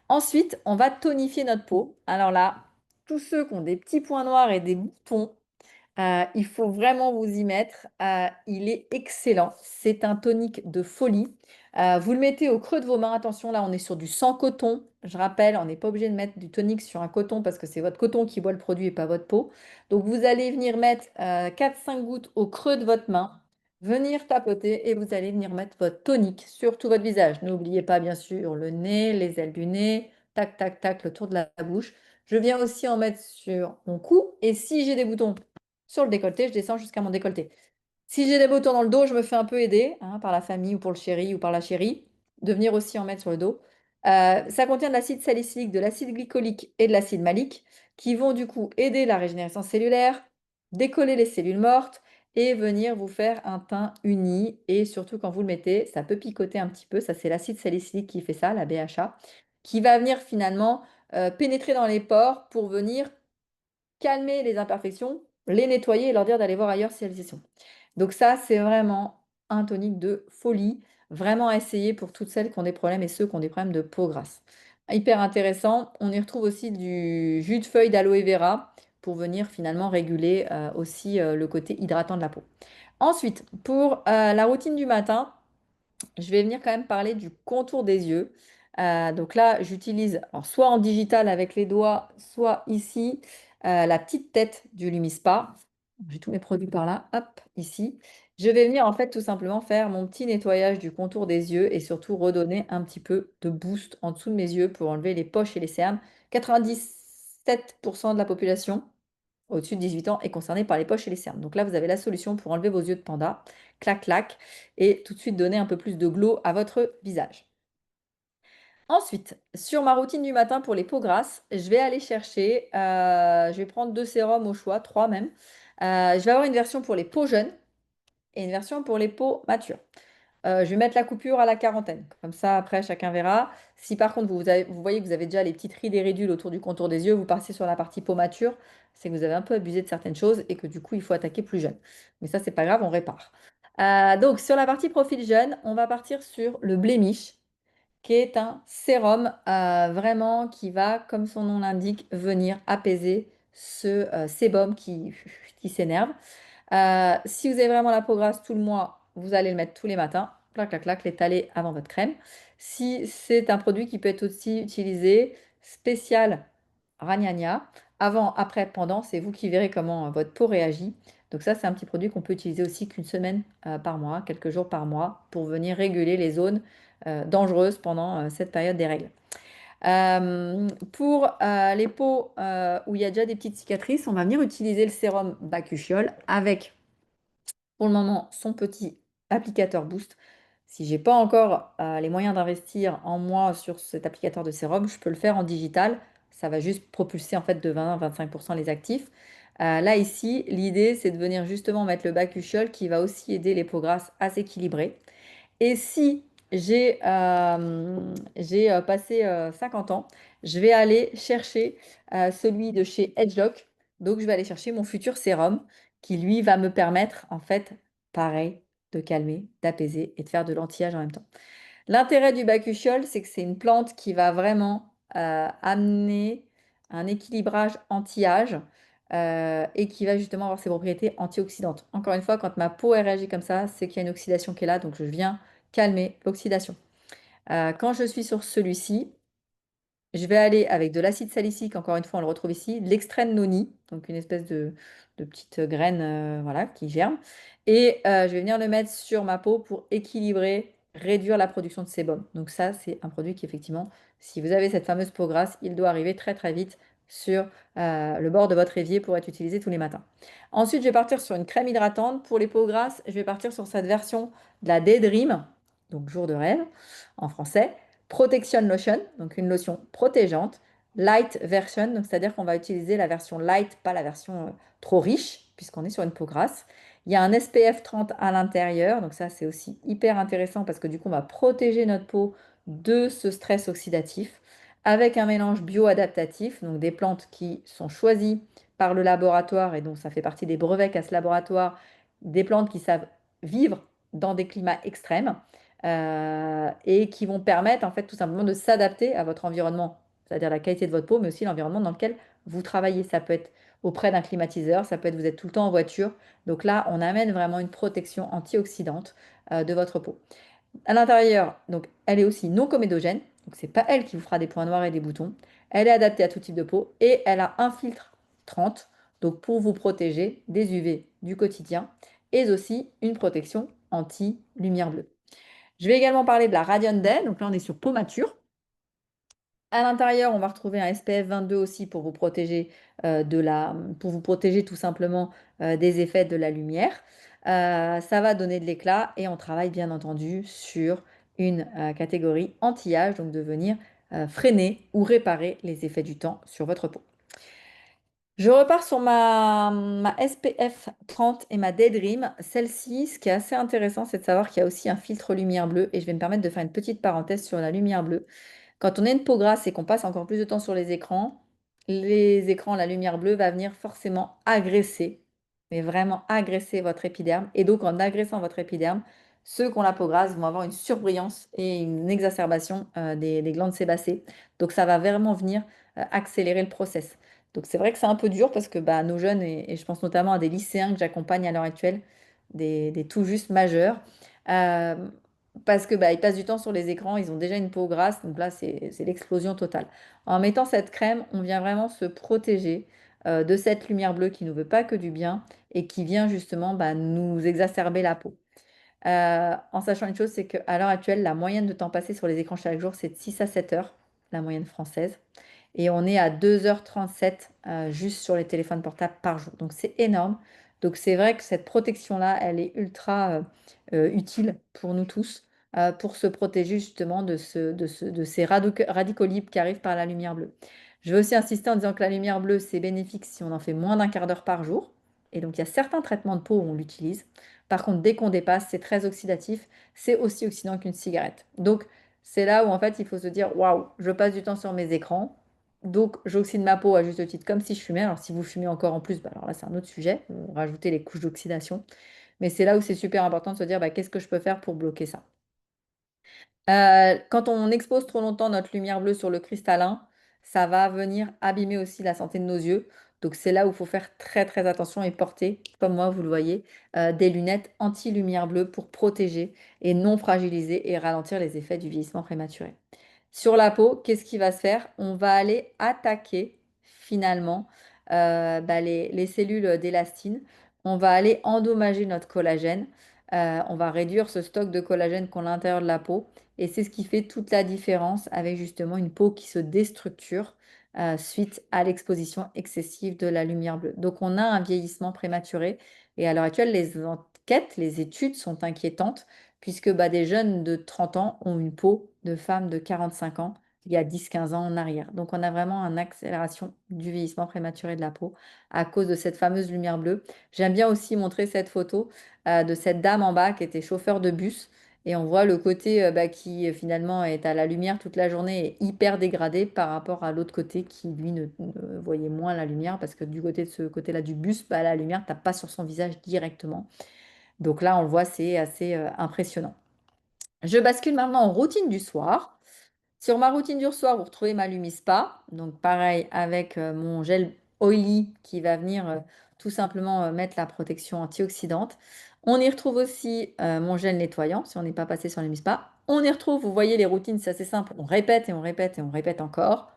Ensuite, on va tonifier notre peau. Alors là, tous ceux qui ont des petits points noirs et des boutons, il faut vraiment vous y mettre. Il est excellent. C'est un tonique de folie. Vous le mettez au creux de vos mains. Attention, là, on est sur du sans coton. Je rappelle, on n'est pas obligé de mettre du tonique sur un coton parce que c'est votre coton qui boit le produit et pas votre peau. Donc, vous allez venir mettre 4-5 gouttes au creux de votre main, venir tapoter et vous allez venir mettre votre tonique sur tout votre visage. N'oubliez pas, bien sûr, le nez, les ailes du nez, tac, tac, tac, le tour de la bouche. Je viens aussi en mettre sur mon cou et si j'ai des boutons sur le décolleté, je descends jusqu'à mon décolleté. Si j'ai des boutons dans le dos, je me fais un peu aider par la famille ou pour le chéri ou par la chérie, de venir aussi en mettre sur le dos. Ça contient de l'acide salicylique, de l'acide glycolique et de l'acide malique qui vont du coup aider la régénérescence cellulaire, décoller les cellules mortes et venir vous faire un teint uni. Et surtout quand vous le mettez, ça peut picoter un petit peu. Ça, c'est l'acide salicylique qui fait ça, la BHA, qui va venir finalement pénétrer dans les pores pour venir calmer les imperfections, les nettoyer et leur dire d'aller voir ailleurs si elles y sont. Donc ça, c'est vraiment un tonique de folie, vraiment à essayer pour toutes celles qui ont des problèmes et ceux qui ont des problèmes de peau grasse. Hyper intéressant. On y retrouve aussi du jus de feuille d'aloe vera pour venir finalement réguler aussi le côté hydratant de la peau. Ensuite, pour la routine du matin, je vais venir quand même parler du contour des yeux. Donc là, j'utilise soit en digital avec les doigts, soit ici, la petite tête du Lumispa. J'ai tous mes produits par là, hop, ici. Je vais venir en fait tout simplement faire mon petit nettoyage du contour des yeux et surtout redonner un petit peu de boost en dessous de mes yeux pour enlever les poches et les cernes. 97% de la population au-dessus de 18 ans est concerné par les poches et les cernes. Donc là, vous avez la solution pour enlever vos yeux de panda, clac, clac, et tout de suite donner un peu plus de glow à votre visage. Ensuite, sur ma routine du matin pour les peaux grasses, je vais aller chercher, je vais prendre deux sérums au choix, trois même. Je vais avoir une version pour les peaux jeunes et une version pour les peaux matures. Je vais mettre la coupure à la quarantaine. Comme ça, après, chacun verra. Si par contre, vous voyez que vous avez déjà les petites rides et ridules autour du contour des yeux, vous passez sur la partie peaumature, c'est que vous avez un peu abusé de certaines choses et que du coup, il faut attaquer plus jeune. Mais ça, c'est pas grave, on répare. Donc, sur la partie profil jeune, on va partir sur le Blemish, qui est un sérum vraiment qui va, comme son nom l'indique, venir apaiser ce sébum qui s'énerve. Si vous avez vraiment la peau grasse tout le mois, vous allez le mettre tous les matins, clac, clac, clac, l'étaler avant votre crème. Si c'est un produit qui peut être aussi utilisé spécial ragnagna, avant, après, pendant, c'est vous qui verrez comment votre peau réagit. Donc ça, c'est un petit produit qu'on peut utiliser aussi qu'une semaine par mois, quelques jours par mois, pour venir réguler les zones dangereuses pendant cette période des règles. Pour les peaux où il y a déjà des petites cicatrices, on va venir utiliser le sérum Bakuchiol avec pour le moment son petit applicateur boost. Si j'ai pas encore les moyens d'investir en moi sur cet applicateur de sérum, je peux le faire en digital. Ça va juste propulser en fait de 20 à 25% les actifs. Là ici, l'idée c'est de venir justement mettre le Bakuchiol qui va aussi aider les peaux grasses à s'équilibrer. Et si j'ai passé 50 ans, je vais aller chercher celui de chez Edgelock. Donc, je vais aller chercher mon futur sérum qui, lui, va me permettre, en fait, pareil, de calmer, d'apaiser et de faire de l'anti-âge en même temps. L'intérêt du bakuchiol, c'est que c'est une plante qui va vraiment amener un équilibrage anti-âge et qui va justement avoir ses propriétés antioxydantes. Encore une fois, quand ma peau elle réagit comme ça, c'est qu'il y a une oxydation qui est là, donc je viens calmer l'oxydation. Quand je suis sur celui-ci, je vais aller avec de l'acide salicique, encore une fois, on le retrouve ici, de l'extrait de noni, donc une espèce de petite graine voilà, qui germe. Et je vais venir le mettre sur ma peau pour équilibrer, réduire la production de sébum. Donc ça, c'est un produit qui, effectivement, si vous avez cette fameuse peau grasse, il doit arriver très très vite sur le bord de votre évier pour être utilisé tous les matins. Ensuite, je vais partir sur une crème hydratante. Pour les peaux grasses, je vais partir sur cette version de la Daydream, donc jour de rêve en français. Protection Lotion, donc une lotion protégeante. Light version, donc c'est-à-dire qu'on va utiliser la version light, pas la version trop riche, puisqu'on est sur une peau grasse. Il y a un SPF 30 à l'intérieur, donc ça c'est aussi hyper intéressant parce que du coup on va protéger notre peau de ce stress oxydatif avec un mélange bio-adaptatif, donc des plantes qui sont choisies par le laboratoire et donc ça fait partie des brevets qu'a ce laboratoire, des plantes qui savent vivre dans des climats extrêmes et qui vont permettre en fait tout simplement de s'adapter à votre environnement, c'est-à-dire la qualité de votre peau, mais aussi l'environnement dans lequel vous travaillez. Ça peut être auprès d'un climatiseur, ça peut être vous êtes tout le temps en voiture. Donc là, on amène vraiment une protection antioxydante de votre peau. À l'intérieur, donc elle est aussi non comédogène, donc c'est pas elle qui vous fera des points noirs et des boutons. Elle est adaptée à tout type de peau et elle a un filtre 30, donc pour vous protéger des UV du quotidien et aussi une protection anti-lumière bleue. Je vais également parler de la Radiant Day. Donc là, on est sur peau mature. À l'intérieur, on va retrouver un SPF 22 aussi pour vous protéger pour vous protéger tout simplement des effets de la lumière. Ça va donner de l'éclat et on travaille bien entendu sur une catégorie anti-âge, donc de venir freiner ou réparer les effets du temps sur votre peau. Je repars sur ma SPF 30 et ma Daydream. Celle-ci, ce qui est assez intéressant, c'est de savoir qu'il y a aussi un filtre lumière bleue. Et je vais me permettre de faire une petite parenthèse sur la lumière bleue. Quand on a une peau grasse et qu'on passe encore plus de temps sur les écrans, la lumière bleue va venir forcément agresser, mais vraiment agresser votre épiderme. Et donc, en agressant votre épiderme, ceux qui ont la peau grasse vont avoir une surbrillance et une exacerbation des glandes sébacées. Donc, ça va vraiment venir accélérer le process. Donc, c'est vrai que c'est un peu dur parce que bah, nos jeunes, et je pense notamment à des lycéens que j'accompagne à l'heure actuelle, des tout juste majeurs, euh, parce que bah, ils passent du temps sur les écrans, ils ont déjà une peau grasse, donc là c'est l'explosion totale. En mettant cette crème, on vient vraiment se protéger de cette lumière bleue qui ne veut pas que du bien et qui vient justement bah, nous exacerber la peau. En sachant une chose, c'est qu'à l'heure actuelle, la moyenne de temps passé sur les écrans chaque jour, c'est de 6 à 7 heures, la moyenne française. Et on est à 2h37 juste sur les téléphones portables par jour. Donc c'est énorme. Donc c'est vrai que cette protection-là, elle est ultra utile pour nous tous, pour se protéger justement de ces radicaux libres qui arrivent par la lumière bleue. Je veux aussi insister en disant que la lumière bleue, c'est bénéfique si on en fait moins d'un quart d'heure par jour. Et donc, il y a certains traitements de peau où on l'utilise. Par contre, dès qu'on dépasse, c'est très oxydatif. C'est aussi oxydant qu'une cigarette. Donc, c'est là où en fait, il faut se dire, waouh, je passe du temps sur mes écrans. Donc, j'oxyde ma peau à juste titre, comme si je fumais. Alors, si vous fumez encore en plus, bah, alors là, c'est un autre sujet. Rajouter les couches d'oxydation. Mais c'est là où c'est super important de se dire, bah, qu'est-ce que je peux faire pour bloquer ça? Quand on expose trop longtemps notre lumière bleue sur le cristallin, ça va venir abîmer aussi la santé de nos yeux. Donc c'est là où il faut faire très très attention et porter, comme moi vous le voyez, des lunettes anti-lumière bleue pour protéger et non fragiliser et ralentir les effets du vieillissement prématuré. Sur la peau, qu'est-ce qui va se faire? On va aller attaquer finalement les cellules d'élastine. On va aller endommager notre collagène. On va réduire ce stock de collagène qu'on a à l'intérieur de la peau. Et c'est ce qui fait toute la différence avec justement une peau qui se déstructure suite à l'exposition excessive de la lumière bleue. Donc on a un vieillissement prématuré. Et à l'heure actuelle, les enquêtes, les études sont inquiétantes puisque bah, des jeunes de 30 ans ont une peau de femmes de 45 ans il y a 10-15 ans en arrière. Donc on a vraiment une accélération du vieillissement prématuré de la peau à cause de cette fameuse lumière bleue. J'aime bien aussi montrer cette photo de cette dame en bas qui était chauffeur de bus. Et on voit le côté bah, qui finalement est à la lumière toute la journée et hyper dégradé par rapport à l'autre côté qui lui ne voyait moins la lumière parce que du côté de ce côté-là du bus, bah, la lumière tape pas sur son visage directement. Donc là, on le voit, c'est assez impressionnant. Je bascule maintenant en routine du soir. Sur ma routine du soir, vous retrouvez ma Lumispa. Donc pareil avec mon gel oily qui va venir tout simplement mettre la protection antioxydante. On y retrouve aussi mon gel nettoyant si on n'est pas passé sur Lumispa. On y retrouve, vous voyez les routines, c'est assez simple. On répète et on répète et on répète encore.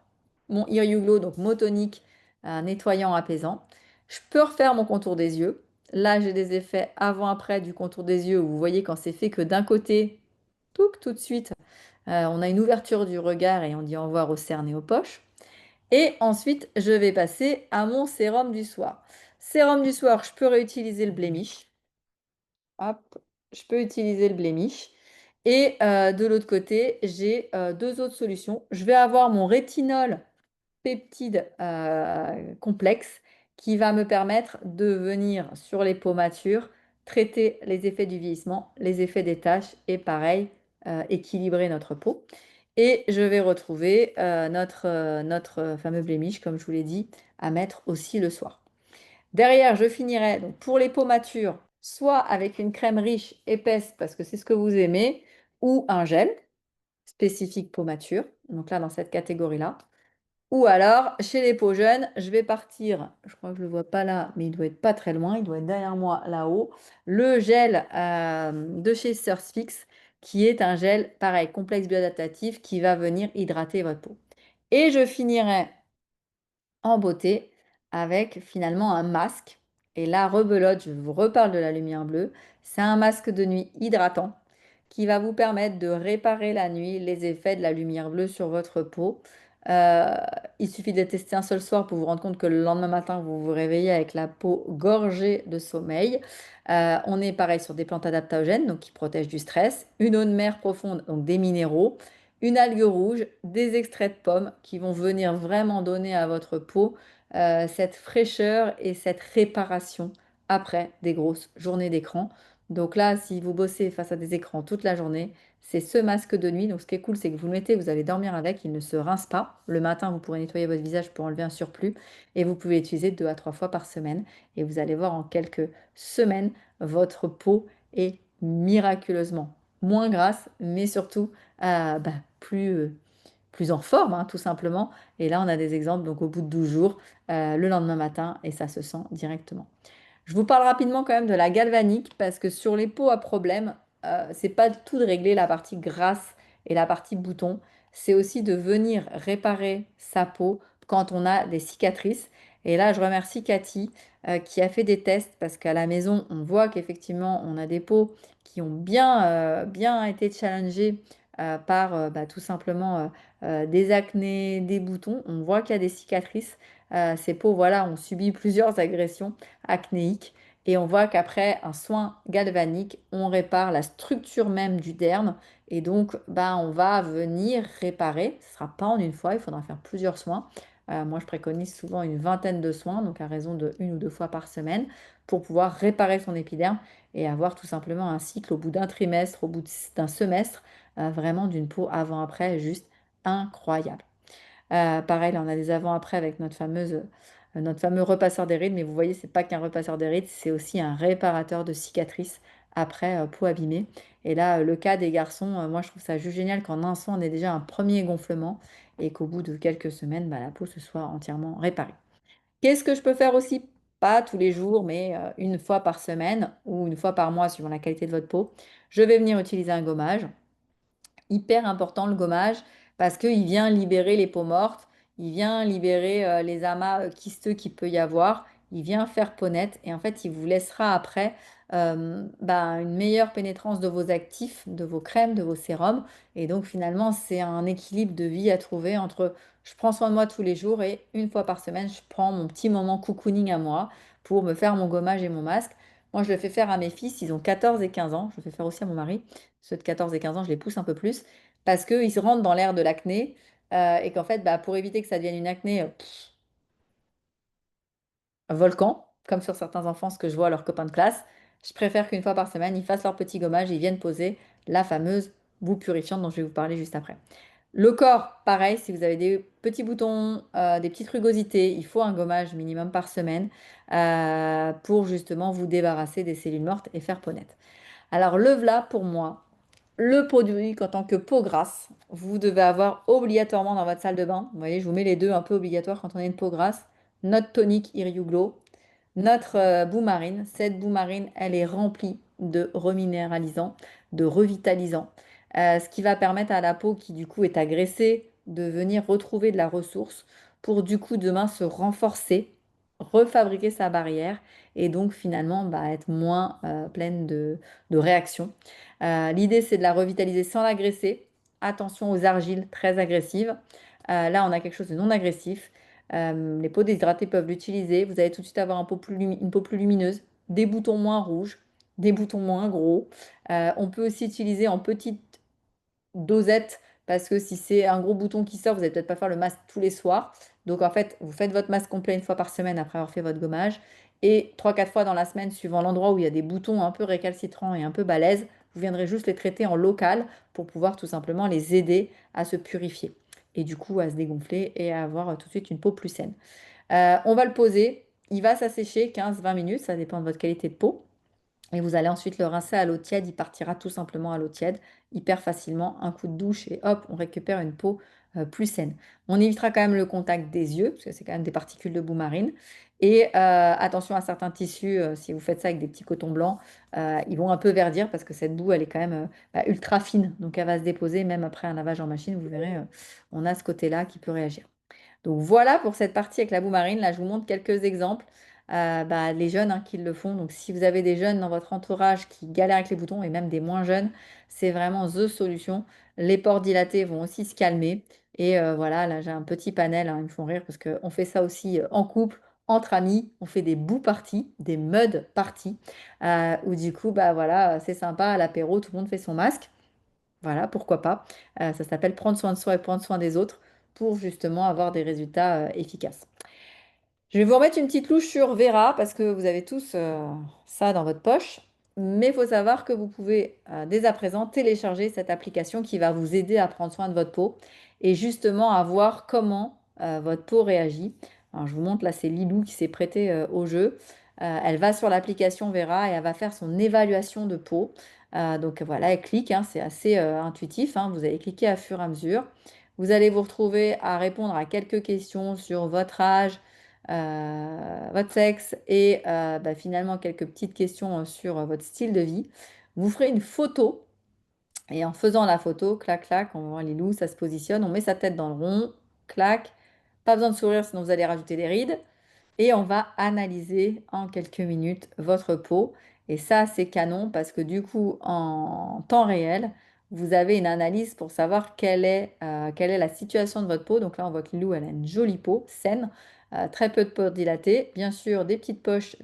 Mon Here You Glow, donc motonique, nettoyant, apaisant. Je peux refaire mon contour des yeux. Là, j'ai des effets avant-après du contour des yeux où vous voyez quand c'est fait que d'un côté, tout de suite, on a une ouverture du regard et on dit au revoir aux cernes et aux poches. Et ensuite, je vais passer à mon sérum du soir. Sérum du soir, je peux réutiliser le Blemish. Hop, je peux utiliser le Blemish. Et de l'autre côté, j'ai deux autres solutions. Je vais avoir mon rétinol peptide complexe qui va me permettre de venir sur les peaux matures, traiter les effets du vieillissement, les effets des taches et pareil, équilibrer notre peau. Et je vais retrouver notre fameux blemish, comme je vous l'ai dit, à mettre aussi le soir. Derrière, je finirai donc pour les peaux matures, soit avec une crème riche, épaisse, parce que c'est ce que vous aimez, ou un gel spécifique peau mature. Donc là, dans cette catégorie-là. Ou alors, chez les peaux jeunes, je vais partir, je crois que je ne le vois pas là, mais il doit être pas très loin, il doit être derrière moi là-haut, le gel de chez Surfix, qui est un gel, pareil, complexe bioadaptatif, qui va venir hydrater votre peau. Et je finirai en beauté avec finalement un masque. Et là, rebelote, je vous reparle de la lumière bleue. C'est un masque de nuit hydratant qui va vous permettre de réparer la nuit les effets de la lumière bleue sur votre peau. Euh, il suffit de le tester un seul soir pour vous rendre compte que le lendemain matin, vous vous réveillez avec la peau gorgée de sommeil. On est pareil sur des plantes adaptogènes, donc qui protègent du stress, une eau de mer profonde, donc des minéraux, une algue rouge, des extraits de pommes qui vont venir vraiment donner à votre peau cette fraîcheur et cette réparation après des grosses journées d'écran. Donc là, si vous bossez face à des écrans toute la journée, c'est ce masque de nuit. Donc ce qui est cool, c'est que vous le mettez, vous allez dormir avec, il ne se rince pas. Le matin, vous pourrez nettoyer votre visage pour enlever un surplus et vous pouvez l'utiliser 2 à 3 fois par semaine. Et vous allez voir en quelques semaines, votre peau est miraculeusement moins grasse, mais surtout plus en forme, hein, tout simplement. Et là, on a des exemples, donc au bout de 12 jours, le lendemain matin, et ça se sent directement. Je vous parle rapidement quand même de la galvanique parce que sur les peaux à problème, c'est pas tout de régler la partie grasse et la partie bouton, c'est aussi de venir réparer sa peau quand on a des cicatrices. Et là, je remercie Cathy qui a fait des tests parce qu'à la maison, on voit qu'effectivement, on a des peaux qui ont bien été challengées par tout simplement des acnés, des boutons. On voit qu'il y a des cicatrices. Ces peaux, voilà, ont subi plusieurs agressions acnéique. Et on voit qu'après un soin galvanique, on répare la structure même du derme. Et donc, on va venir réparer. Ce ne sera pas en une fois, il faudra faire plusieurs soins Moi, je préconise souvent une vingtaine de soins, donc à raison de une ou deux fois par semaine, pour pouvoir réparer son épiderme et avoir tout simplement un cycle au bout d'un trimestre, au bout d'un semestre, vraiment d'une peau avant-après juste incroyable. Pareil, là, on a des avant-après avec notre fameux repasseur des rides, mais vous voyez, c'est pas qu'un repasseur des rides, c'est aussi un réparateur de cicatrices après peau abîmée. Et là, le cas des garçons, moi, je trouve ça juste génial qu'en un soin, on ait déjà un premier gonflement et qu'au bout de quelques semaines, bah, la peau se soit entièrement réparée. Qu'est-ce que je peux faire aussi? Pas tous les jours, mais une fois par semaine ou une fois par mois, suivant la qualité de votre peau. Je vais venir utiliser un gommage. Hyper important le gommage parce qu'il vient libérer les peaux mortes, il vient libérer les amas kysteux qu'il peut y avoir, il vient faire peau nette et en fait il vous laissera après une meilleure pénétrance de vos actifs, de vos crèmes, de vos sérums et donc finalement c'est un équilibre de vie à trouver entre je prends soin de moi tous les jours et une fois par semaine je prends mon petit moment cocooning à moi pour me faire mon gommage et mon masque. Moi je le fais faire à mes fils, ils ont 14 et 15 ans, je le fais faire aussi à mon mari. Ceux de 14 et 15 ans, je les pousse un peu plus parce qu'ils se rentrent dans l'ère de l'acné et qu'en fait, bah, pour éviter que ça devienne une acné volcan, comme sur certains enfants, ce que je vois à leurs copains de classe, je préfère qu'une fois par semaine, ils fassent leur petit gommage et ils viennent poser la fameuse boue purifiante dont je vais vous parler juste après. Le corps, pareil, si vous avez des petits boutons, des petites rugosités, il faut un gommage minimum par semaine pour justement vous débarrasser des cellules mortes et faire peau nette. Alors le v'là pour moi, le produit en tant que peau grasse, vous devez avoir obligatoirement dans votre salle de bain. Vous voyez, je vous mets les deux un peu obligatoires quand on a une peau grasse. Notre tonique Iriu Glow, notre boue marine. Cette boue marine, elle est remplie de reminéralisants, de revitalisants, ce qui va permettre à la peau qui du coup est agressée de venir retrouver de la ressource pour du coup demain se renforcer, refabriquer sa barrière et donc finalement être moins pleine de réactions. L'idée, c'est de la revitaliser sans l'agresser. Attention aux argiles très agressives. Là, on a quelque chose de non agressif. Les peaux déshydratées peuvent l'utiliser. Vous allez tout de suite avoir une peau plus lumineuse, des boutons moins rouges, des boutons moins gros. On peut aussi utiliser en petite dosette parce que si c'est un gros bouton qui sort, vous n'allez peut-être pas faire le masque tous les soirs. Donc en fait, vous faites votre masque complet une fois par semaine après avoir fait votre gommage. Et trois quatre fois dans la semaine, suivant l'endroit où il y a des boutons un peu récalcitrants et un peu balèzes, vous viendrez juste les traiter en local pour pouvoir tout simplement les aider à se purifier. Et du coup, à se dégonfler et à avoir tout de suite une peau plus saine. On va le poser. Il va s'assécher 15-20 minutes, ça dépend de votre qualité de peau. Et vous allez ensuite le rincer à l'eau tiède. Il partira tout simplement à l'eau tiède, hyper facilement. Un coup de douche et hop, on récupère une peau plus saine. On évitera quand même le contact des yeux, parce que c'est quand même des particules de boue marine. Et attention à certains tissus, si vous faites ça avec des petits cotons blancs, ils vont un peu verdir parce que cette boue, elle est quand même ultra fine. Donc elle va se déposer, même après un lavage en machine, vous verrez, on a ce côté-là qui peut réagir. Donc voilà pour cette partie avec la boue marine. Là, je vous montre quelques exemples. Les jeunes qui le font. Donc si vous avez des jeunes dans votre entourage qui galèrent avec les boutons et même des moins jeunes, c'est vraiment the solution. Les pores dilatés vont aussi se calmer. Et voilà, là j'ai un petit panel, ils me font rire parce qu'on fait ça aussi en couple, entre amis. On fait des boue parties, des mud parties, où du coup, voilà, c'est sympa à l'apéro, tout le monde fait son masque. Voilà, pourquoi pas. Ça s'appelle prendre soin de soi et prendre soin des autres pour justement avoir des résultats efficaces. Je vais vous remettre une petite louche sur Vera parce que vous avez tous ça dans votre poche. Mais il faut savoir que vous pouvez dès à présent télécharger cette application qui va vous aider à prendre soin de votre peau et justement à voir comment votre peau réagit. Alors, je vous montre là, c'est Lilou qui s'est prêtée au jeu. Elle va sur l'application Vera et elle va faire son évaluation de peau. Donc voilà, elle clique, c'est assez intuitif, vous allez cliquer à fur et à mesure. Vous allez vous retrouver à répondre à quelques questions sur votre âge, votre sexe et finalement quelques petites questions sur votre style de vie. Vous ferez une photo et en faisant la photo, clac, clac, on va voir Lilou, ça se positionne, on met sa tête dans le rond, clac, pas besoin de sourire sinon vous allez rajouter des rides et on va analyser en quelques minutes votre peau. Et ça, c'est canon parce que du coup, en temps réel, vous avez une analyse pour savoir quelle est la situation de votre peau. Donc là, on voit que Lilou, elle a une jolie peau, saine. très peu de pores dilatés. Bien sûr, des petites poches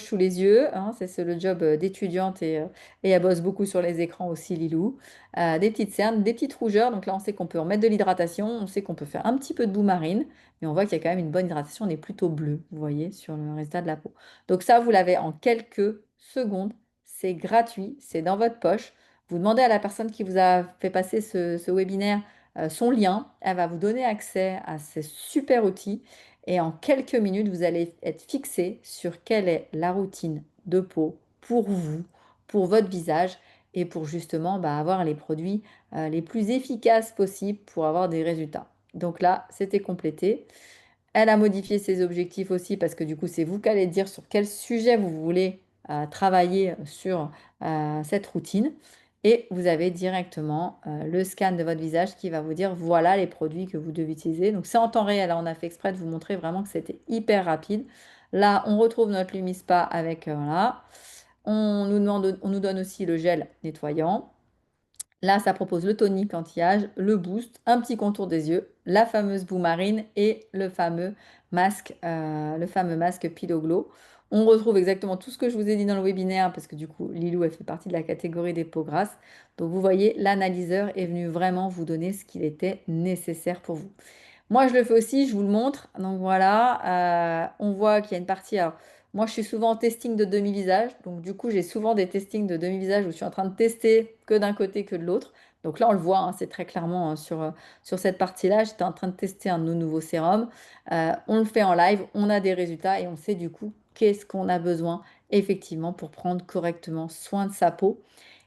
sous les yeux, hein, c'est le job d'étudiante et elle bosse beaucoup sur les écrans aussi, Lilou. Des petites cernes, des petites rougeurs. Donc là, on sait qu'on peut remettre de l'hydratation, on sait qu'on peut faire un petit peu de boue marine, mais on voit qu'il y a quand même une bonne hydratation. On est plutôt bleu, vous voyez, sur le résultat de la peau. Donc ça, vous l'avez en quelques secondes. C'est gratuit, c'est dans votre poche. Vous demandez à la personne qui vous a fait passer ce webinaire son lien. Elle va vous donner accès à ces super outils. Et en quelques minutes, vous allez être fixé sur quelle est la routine de peau pour vous, pour votre visage et pour justement avoir les produits les plus efficaces possibles pour avoir des résultats. Donc là, c'était complété. Elle a modifié ses objectifs aussi parce que du coup, c'est vous qui allez dire sur quel sujet vous voulez travailler sur cette routine. Et vous avez directement le scan de votre visage qui va vous dire voilà les produits que vous devez utiliser. Donc c'est en temps réel, hein. On a fait exprès de vous montrer vraiment que c'était hyper rapide. Là, on retrouve notre Lumispa avec voilà. On nous donne aussi le gel nettoyant. Là, ça propose le tonique anti-âge, le boost, un petit contour des yeux, la fameuse boue marine et le fameux masque Pilo Glow. On retrouve exactement tout ce que je vous ai dit dans le webinaire parce que du coup, Lilou, elle fait partie de la catégorie des peaux grasses. Donc, vous voyez, l'analyseur est venu vraiment vous donner ce qu'il était nécessaire pour vous. Moi, je le fais aussi, je vous le montre. Donc voilà, on voit qu'il y a une partie. Alors, moi, je suis souvent en testing de demi-visage. Donc, du coup, j'ai souvent des testings de demi-visage où je suis en train de tester que d'un côté que de l'autre. Donc là, on le voit, hein, c'est très clairement sur cette partie-là. J'étais en train de tester un de nos nouveaux sérums. On le fait en live, on a des résultats et on sait du coup qu'est-ce qu'on a besoin effectivement pour prendre correctement soin de sa peau.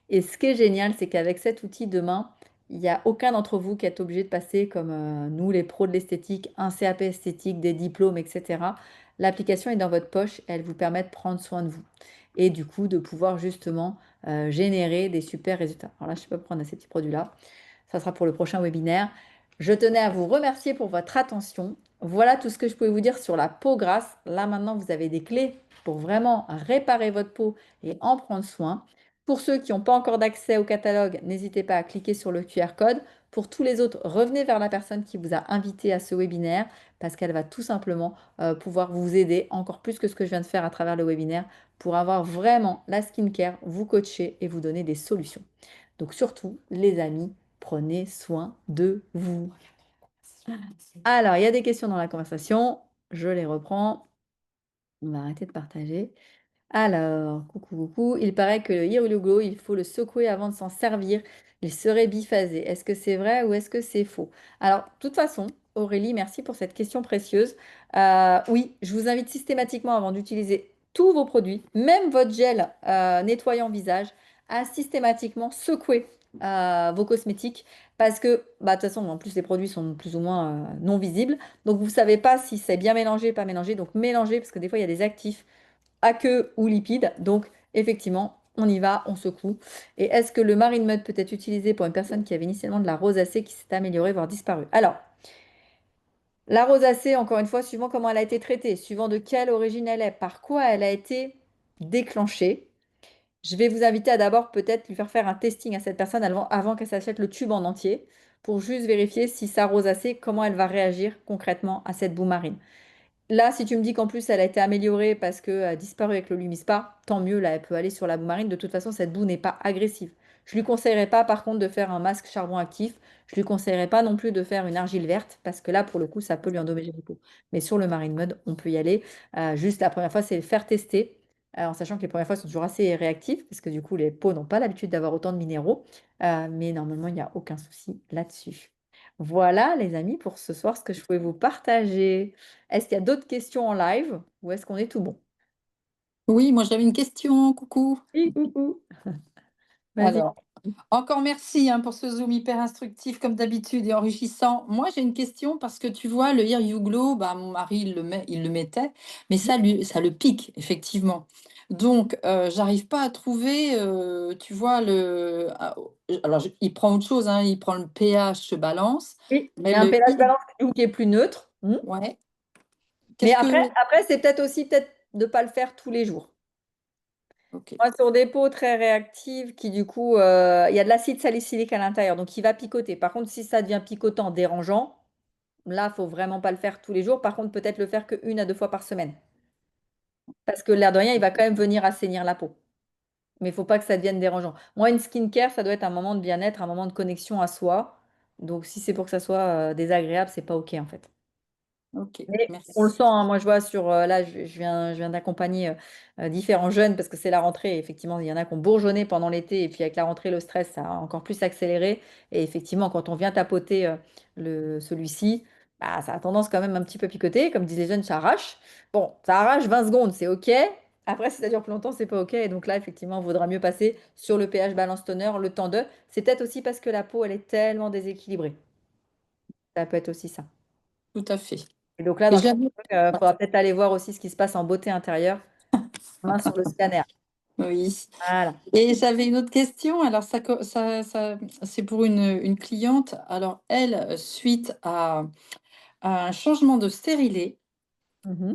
Et ce qui est génial, c'est qu'avec cet outil demain, il n'y a aucun d'entre vous qui est obligé de passer comme nous, les pros de l'esthétique, un CAP esthétique, des diplômes, etc. L'application est dans votre poche, elle vous permet de prendre soin de vous et du coup de pouvoir justement générer des super résultats. Alors là, je ne sais pas prendre ces petits produits-là. Ça sera pour le prochain webinaire. Je tenais à vous remercier pour votre attention. Voilà tout ce que je pouvais vous dire sur la peau grasse. Là maintenant, vous avez des clés pour vraiment réparer votre peau et en prendre soin. Pour ceux qui n'ont pas encore d'accès au catalogue, n'hésitez pas à cliquer sur le QR code. Pour tous les autres, revenez vers la personne qui vous a invité à ce webinaire parce qu'elle va tout simplement pouvoir vous aider encore plus que ce que je viens de faire à travers le webinaire pour avoir vraiment la skincare, vous coacher et vous donner des solutions. Donc surtout, les amis, prenez soin de vous. Alors, il y a des questions dans la conversation. Je les reprends. On va arrêter de partager. Alors, coucou, coucou. Il paraît que le Hirulugo, il faut le secouer avant de s'en servir. Il serait biphasé. Est-ce que c'est vrai ou est-ce que c'est faux? Alors, de toute façon, Aurélie, merci pour cette question précieuse. Oui, je vous invite systématiquement, avant d'utiliser tous vos produits, même votre gel nettoyant visage, à systématiquement secouer vos cosmétiques parce que, de toute façon, en plus, les produits sont plus ou moins non visibles. Donc, vous ne savez pas si c'est bien mélangé, pas mélangé. Donc, mélangez parce que des fois, il y a des actifs aqueux ou lipides. Donc, effectivement, on y va, on secoue. Et est-ce que le Marine Mud peut être utilisé pour une personne qui avait initialement de la rosacée qui s'est améliorée, voire disparue? Alors, la rosacée, encore une fois, suivant comment elle a été traitée, suivant de quelle origine elle est, par quoi elle a été déclenchée, je vais vous inviter à d'abord peut-être lui faire un testing à cette personne avant qu'elle s'achète le tube en entier pour juste vérifier si sa rosacée, comment elle va réagir concrètement à cette boue marine. Là, si tu me dis qu'en plus elle a été améliorée parce qu'elle a disparu avec le Lumispa, tant mieux, là elle peut aller sur la boue marine. De toute façon, cette boue n'est pas agressive. Je lui conseillerais pas par contre de faire un masque charbon actif. Je lui conseillerais pas non plus de faire une argile verte parce que là pour le coup ça peut lui endommager les peaux. Mais sur le Marine Mud, on peut y aller. Juste la première fois, c'est le faire tester. En sachant que les premières fois sont toujours assez réactives parce que du coup les peaux n'ont pas l'habitude d'avoir autant de minéraux. Mais normalement il n'y a aucun souci là-dessus. Voilà les amis pour ce soir ce que je pouvais vous partager. Est-ce qu'il y a d'autres questions en live ou est-ce qu'on est tout bon? Oui, moi j'avais une question, coucou. Oui, coucou. Vas-y. Alors, encore merci hein, pour ce Zoom hyper instructif comme d'habitude et enrichissant. Moi j'ai une question parce que tu vois, le Here You Glow, bah, mon mari il le mettait, mais ça le pique, effectivement. Donc, j'arrive pas à trouver, tu vois, alors il prend autre chose, hein, il prend le pH se balance, Oui, il mais y a un le pH I, balance qui est plus neutre. ouais, Mais qu'est-ce que. après c'est peut-être aussi peut-être de ne pas le faire tous les jours. Ok, Moi, sur des peaux très réactives qui, du coup, il y a de l'acide salicylique à l'intérieur, donc il va picoter. Par contre, si ça devient picotant, dérangeant, là, faut vraiment pas le faire tous les jours. Par contre, peut-être le faire qu'une à deux fois par semaine. Parce que l'air de rien, il va quand même venir assainir la peau. Mais il faut pas que ça devienne dérangeant. Moi, une skincare, ça doit être un moment de bien-être, un moment de connexion à soi. Donc, si c'est pour que ça soit désagréable, c'est pas OK en fait. Ok, Mais on le merci. sent, hein. Moi je vois sur, là je viens d'accompagner différents jeunes parce que c'est la rentrée. Et effectivement, il y en a qui ont bourgeonné pendant l'été et puis avec la rentrée, le stress, ça a encore plus accéléré. Et effectivement, quand on vient tapoter celui-ci, bah, ça a tendance quand même un petit peu picoter. Comme disent les jeunes, ça arrache. Bon, ça arrache 20 secondes, c'est OK. Après, si ça dure plus longtemps, c'est pas OK. Et donc là, effectivement, il vaudra mieux passer sur le pH balance toner, le temps de. C'est peut-être aussi parce que la peau, elle est tellement déséquilibrée. Ça peut être aussi ça. Tout à fait. Et donc là, Et dans le j'avais, il ouais, faudra peut-être aller voir aussi ce qui se passe en beauté intérieure, main sur le scanner. oui. Voilà. Et j'avais une autre question. Alors, c'est pour une cliente. Alors, elle, suite à un changement de stérilet, Mhm.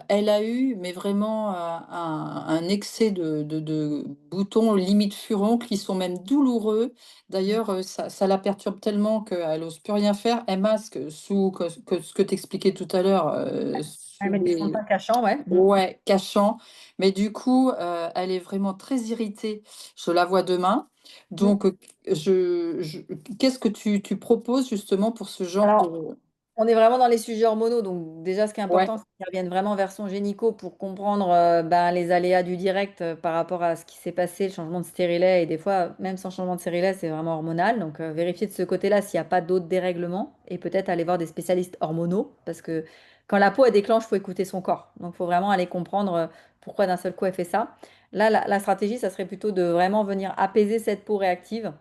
elle a eu, mais vraiment, un excès de boutons limite furon qui sont même douloureux. D'ailleurs, ça la perturbe tellement qu'elle n'ose plus rien faire. Elle masque sous que ce que tu expliquais tout à l'heure, Ouais, sous mettre du fond de des teint cachant, ouais. Mhm. ouais, cachant. Mais du coup, elle est vraiment très irritée. Je la vois demain. Mhm. Donc, je qu'est-ce que tu proposes justement pour ce genre Alors, de on est vraiment dans les sujets hormonaux. Donc, déjà, ce qui est ouais, important, c'est qu'ils reviennent vraiment vers son gynéco pour comprendre ben, les aléas du direct par rapport à ce qui s'est passé, le changement de stérilet. Et des fois, même sans changement de stérilet, c'est vraiment hormonal. Donc, vérifier de ce côté-là s'il n'y a pas d'autres dérèglements et peut-être aller voir des spécialistes hormonaux parce que quand la peau, elle déclenche, il faut écouter son corps. Donc, il faut vraiment aller comprendre pourquoi d'un seul coup elle fait ça. Là, la stratégie, ça serait plutôt de vraiment venir apaiser cette peau réactive,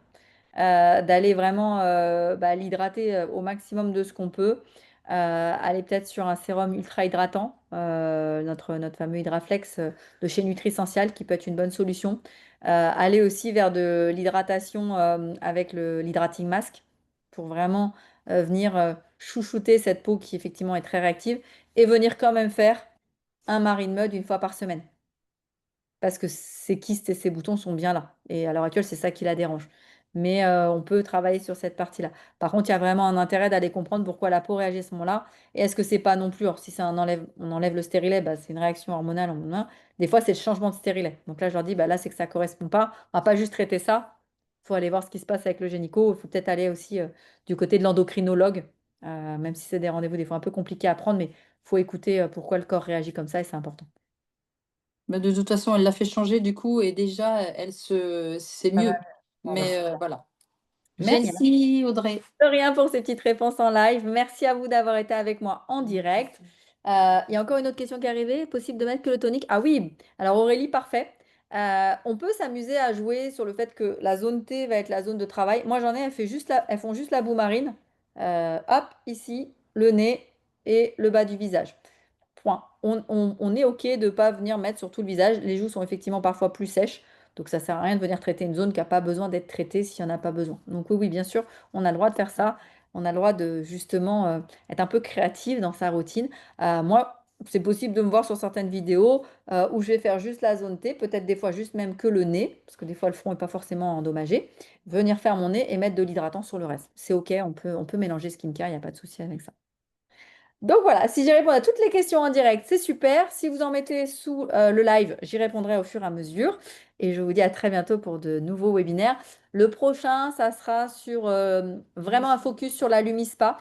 d'aller vraiment bah, l'hydrater au maximum de ce qu'on peut. Aller peut-être sur un sérum ultra hydratant, notre fameux Hydraflex de chez Nutrisential qui peut être une bonne solution. Aller aussi vers de l'hydratation avec l'hydrating mask pour vraiment venir chouchouter cette peau qui effectivement est très réactive et venir quand même faire un marine mud une fois par semaine parce que ces kystes et ces boutons sont bien là. Et à l'heure actuelle, c'est ça qui la dérange. Mais on peut travailler sur cette partie-là. Par contre, il y a vraiment un intérêt d'aller comprendre pourquoi la peau réagit à ce moment-là. Et est-ce que c'est pas non plus, alors si c'est on enlève le stérilet, bah, c'est une réaction hormonale. Des fois, c'est le changement de stérilet. Donc là, je leur dis, bah, là, c'est que ça correspond pas. On va pas juste traiter ça. Il faut aller voir ce qui se passe avec le gynéco. Il faut peut-être aller aussi du côté de l'endocrinologue, même si c'est des rendez-vous des fois un peu compliqués à prendre, mais il faut écouter pourquoi le corps réagit comme ça et c'est important. bah, de toute façon, elle l'a fait changer du coup et déjà, c'est Ça va. mieux. Bon, bah, Mais, super. voilà. Génial. Merci Audrey. De rien pour ces petites réponses en live. Merci à vous d'avoir été avec moi en direct. Il y a encore une autre question qui est arrivée. Possible de mettre que le tonique? Ah oui, alors Aurélie, parfait. On peut s'amuser à jouer sur le fait que la zone T va être la zone de travail. Moi, j'en ai, elles font juste la boue marine. Hop, ici, le nez et le bas du visage. Point. On est OK de ne pas venir mettre sur tout le visage. Les joues sont effectivement parfois plus sèches. Donc ça sert à rien de venir traiter une zone qui n'a pas besoin d'être traitée s'il n'y en a pas besoin. Donc oui, oui, bien sûr, on a le droit de faire ça. On a le droit de justement être un peu créative dans sa routine. Moi, c'est possible de me voir sur certaines vidéos où je vais faire juste la zone T, peut-être des fois juste même que le nez, parce que des fois le front n'est pas forcément endommagé. Venir faire mon nez et mettre de l'hydratant sur le reste. C'est OK, on peut mélanger skincare, il n'y a pas de souci avec ça. Donc voilà, si j'ai répondu à toutes les questions en direct, c'est super. Si vous en mettez sous le live, j'y répondrai au fur et à mesure. Et je vous dis à très bientôt pour de nouveaux webinaires. Le prochain, ça sera sur vraiment un focus sur la Lumispa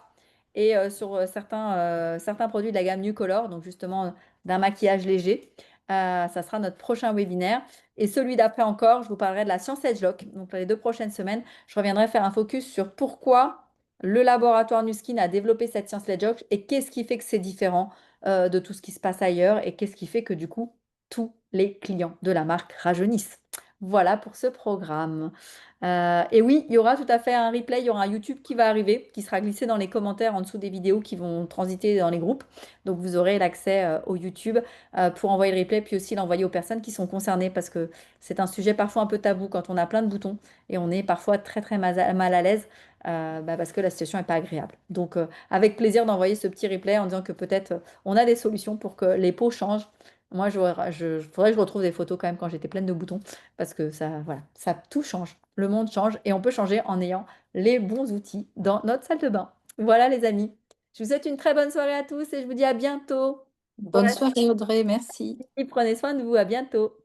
et sur certains produits de la gamme New Color, donc justement d'un maquillage léger. Ça sera notre prochain webinaire. Et celui d'après encore, je vous parlerai de la Science Edge Lock. Donc pour les 2 prochaines semaines, je reviendrai faire un focus sur pourquoi le laboratoire Nuskin a développé cette science Ledge et qu'est-ce qui fait que c'est différent de tout ce qui se passe ailleurs et qu'est-ce qui fait que du coup, tous les clients de la marque rajeunissent. Voilà pour ce programme. Et oui, il y aura tout à fait un replay, il y aura un YouTube qui va arriver, qui sera glissé dans les commentaires en dessous des vidéos qui vont transiter dans les groupes. Donc vous aurez l'accès au YouTube pour envoyer le replay, puis aussi l'envoyer aux personnes qui sont concernées parce que c'est un sujet parfois un peu tabou quand on a plein de boutons et on est parfois très très mal à l'aise bah, parce que la situation n'est pas agréable. Donc, avec plaisir d'envoyer ce petit replay en disant que peut-être on a des solutions pour que les peaux changent. Moi, faudrait que je retrouve des photos quand même quand j'étais pleine de boutons parce que ça, voilà, ça tout change. Le monde change et on peut changer en ayant les bons outils dans notre salle de bain. Voilà, les amis. Je vous souhaite une très bonne soirée à tous et je vous dis à bientôt. Pour Bonne la soirée, Audrey, merci. suite, prenez soin de vous. À bientôt.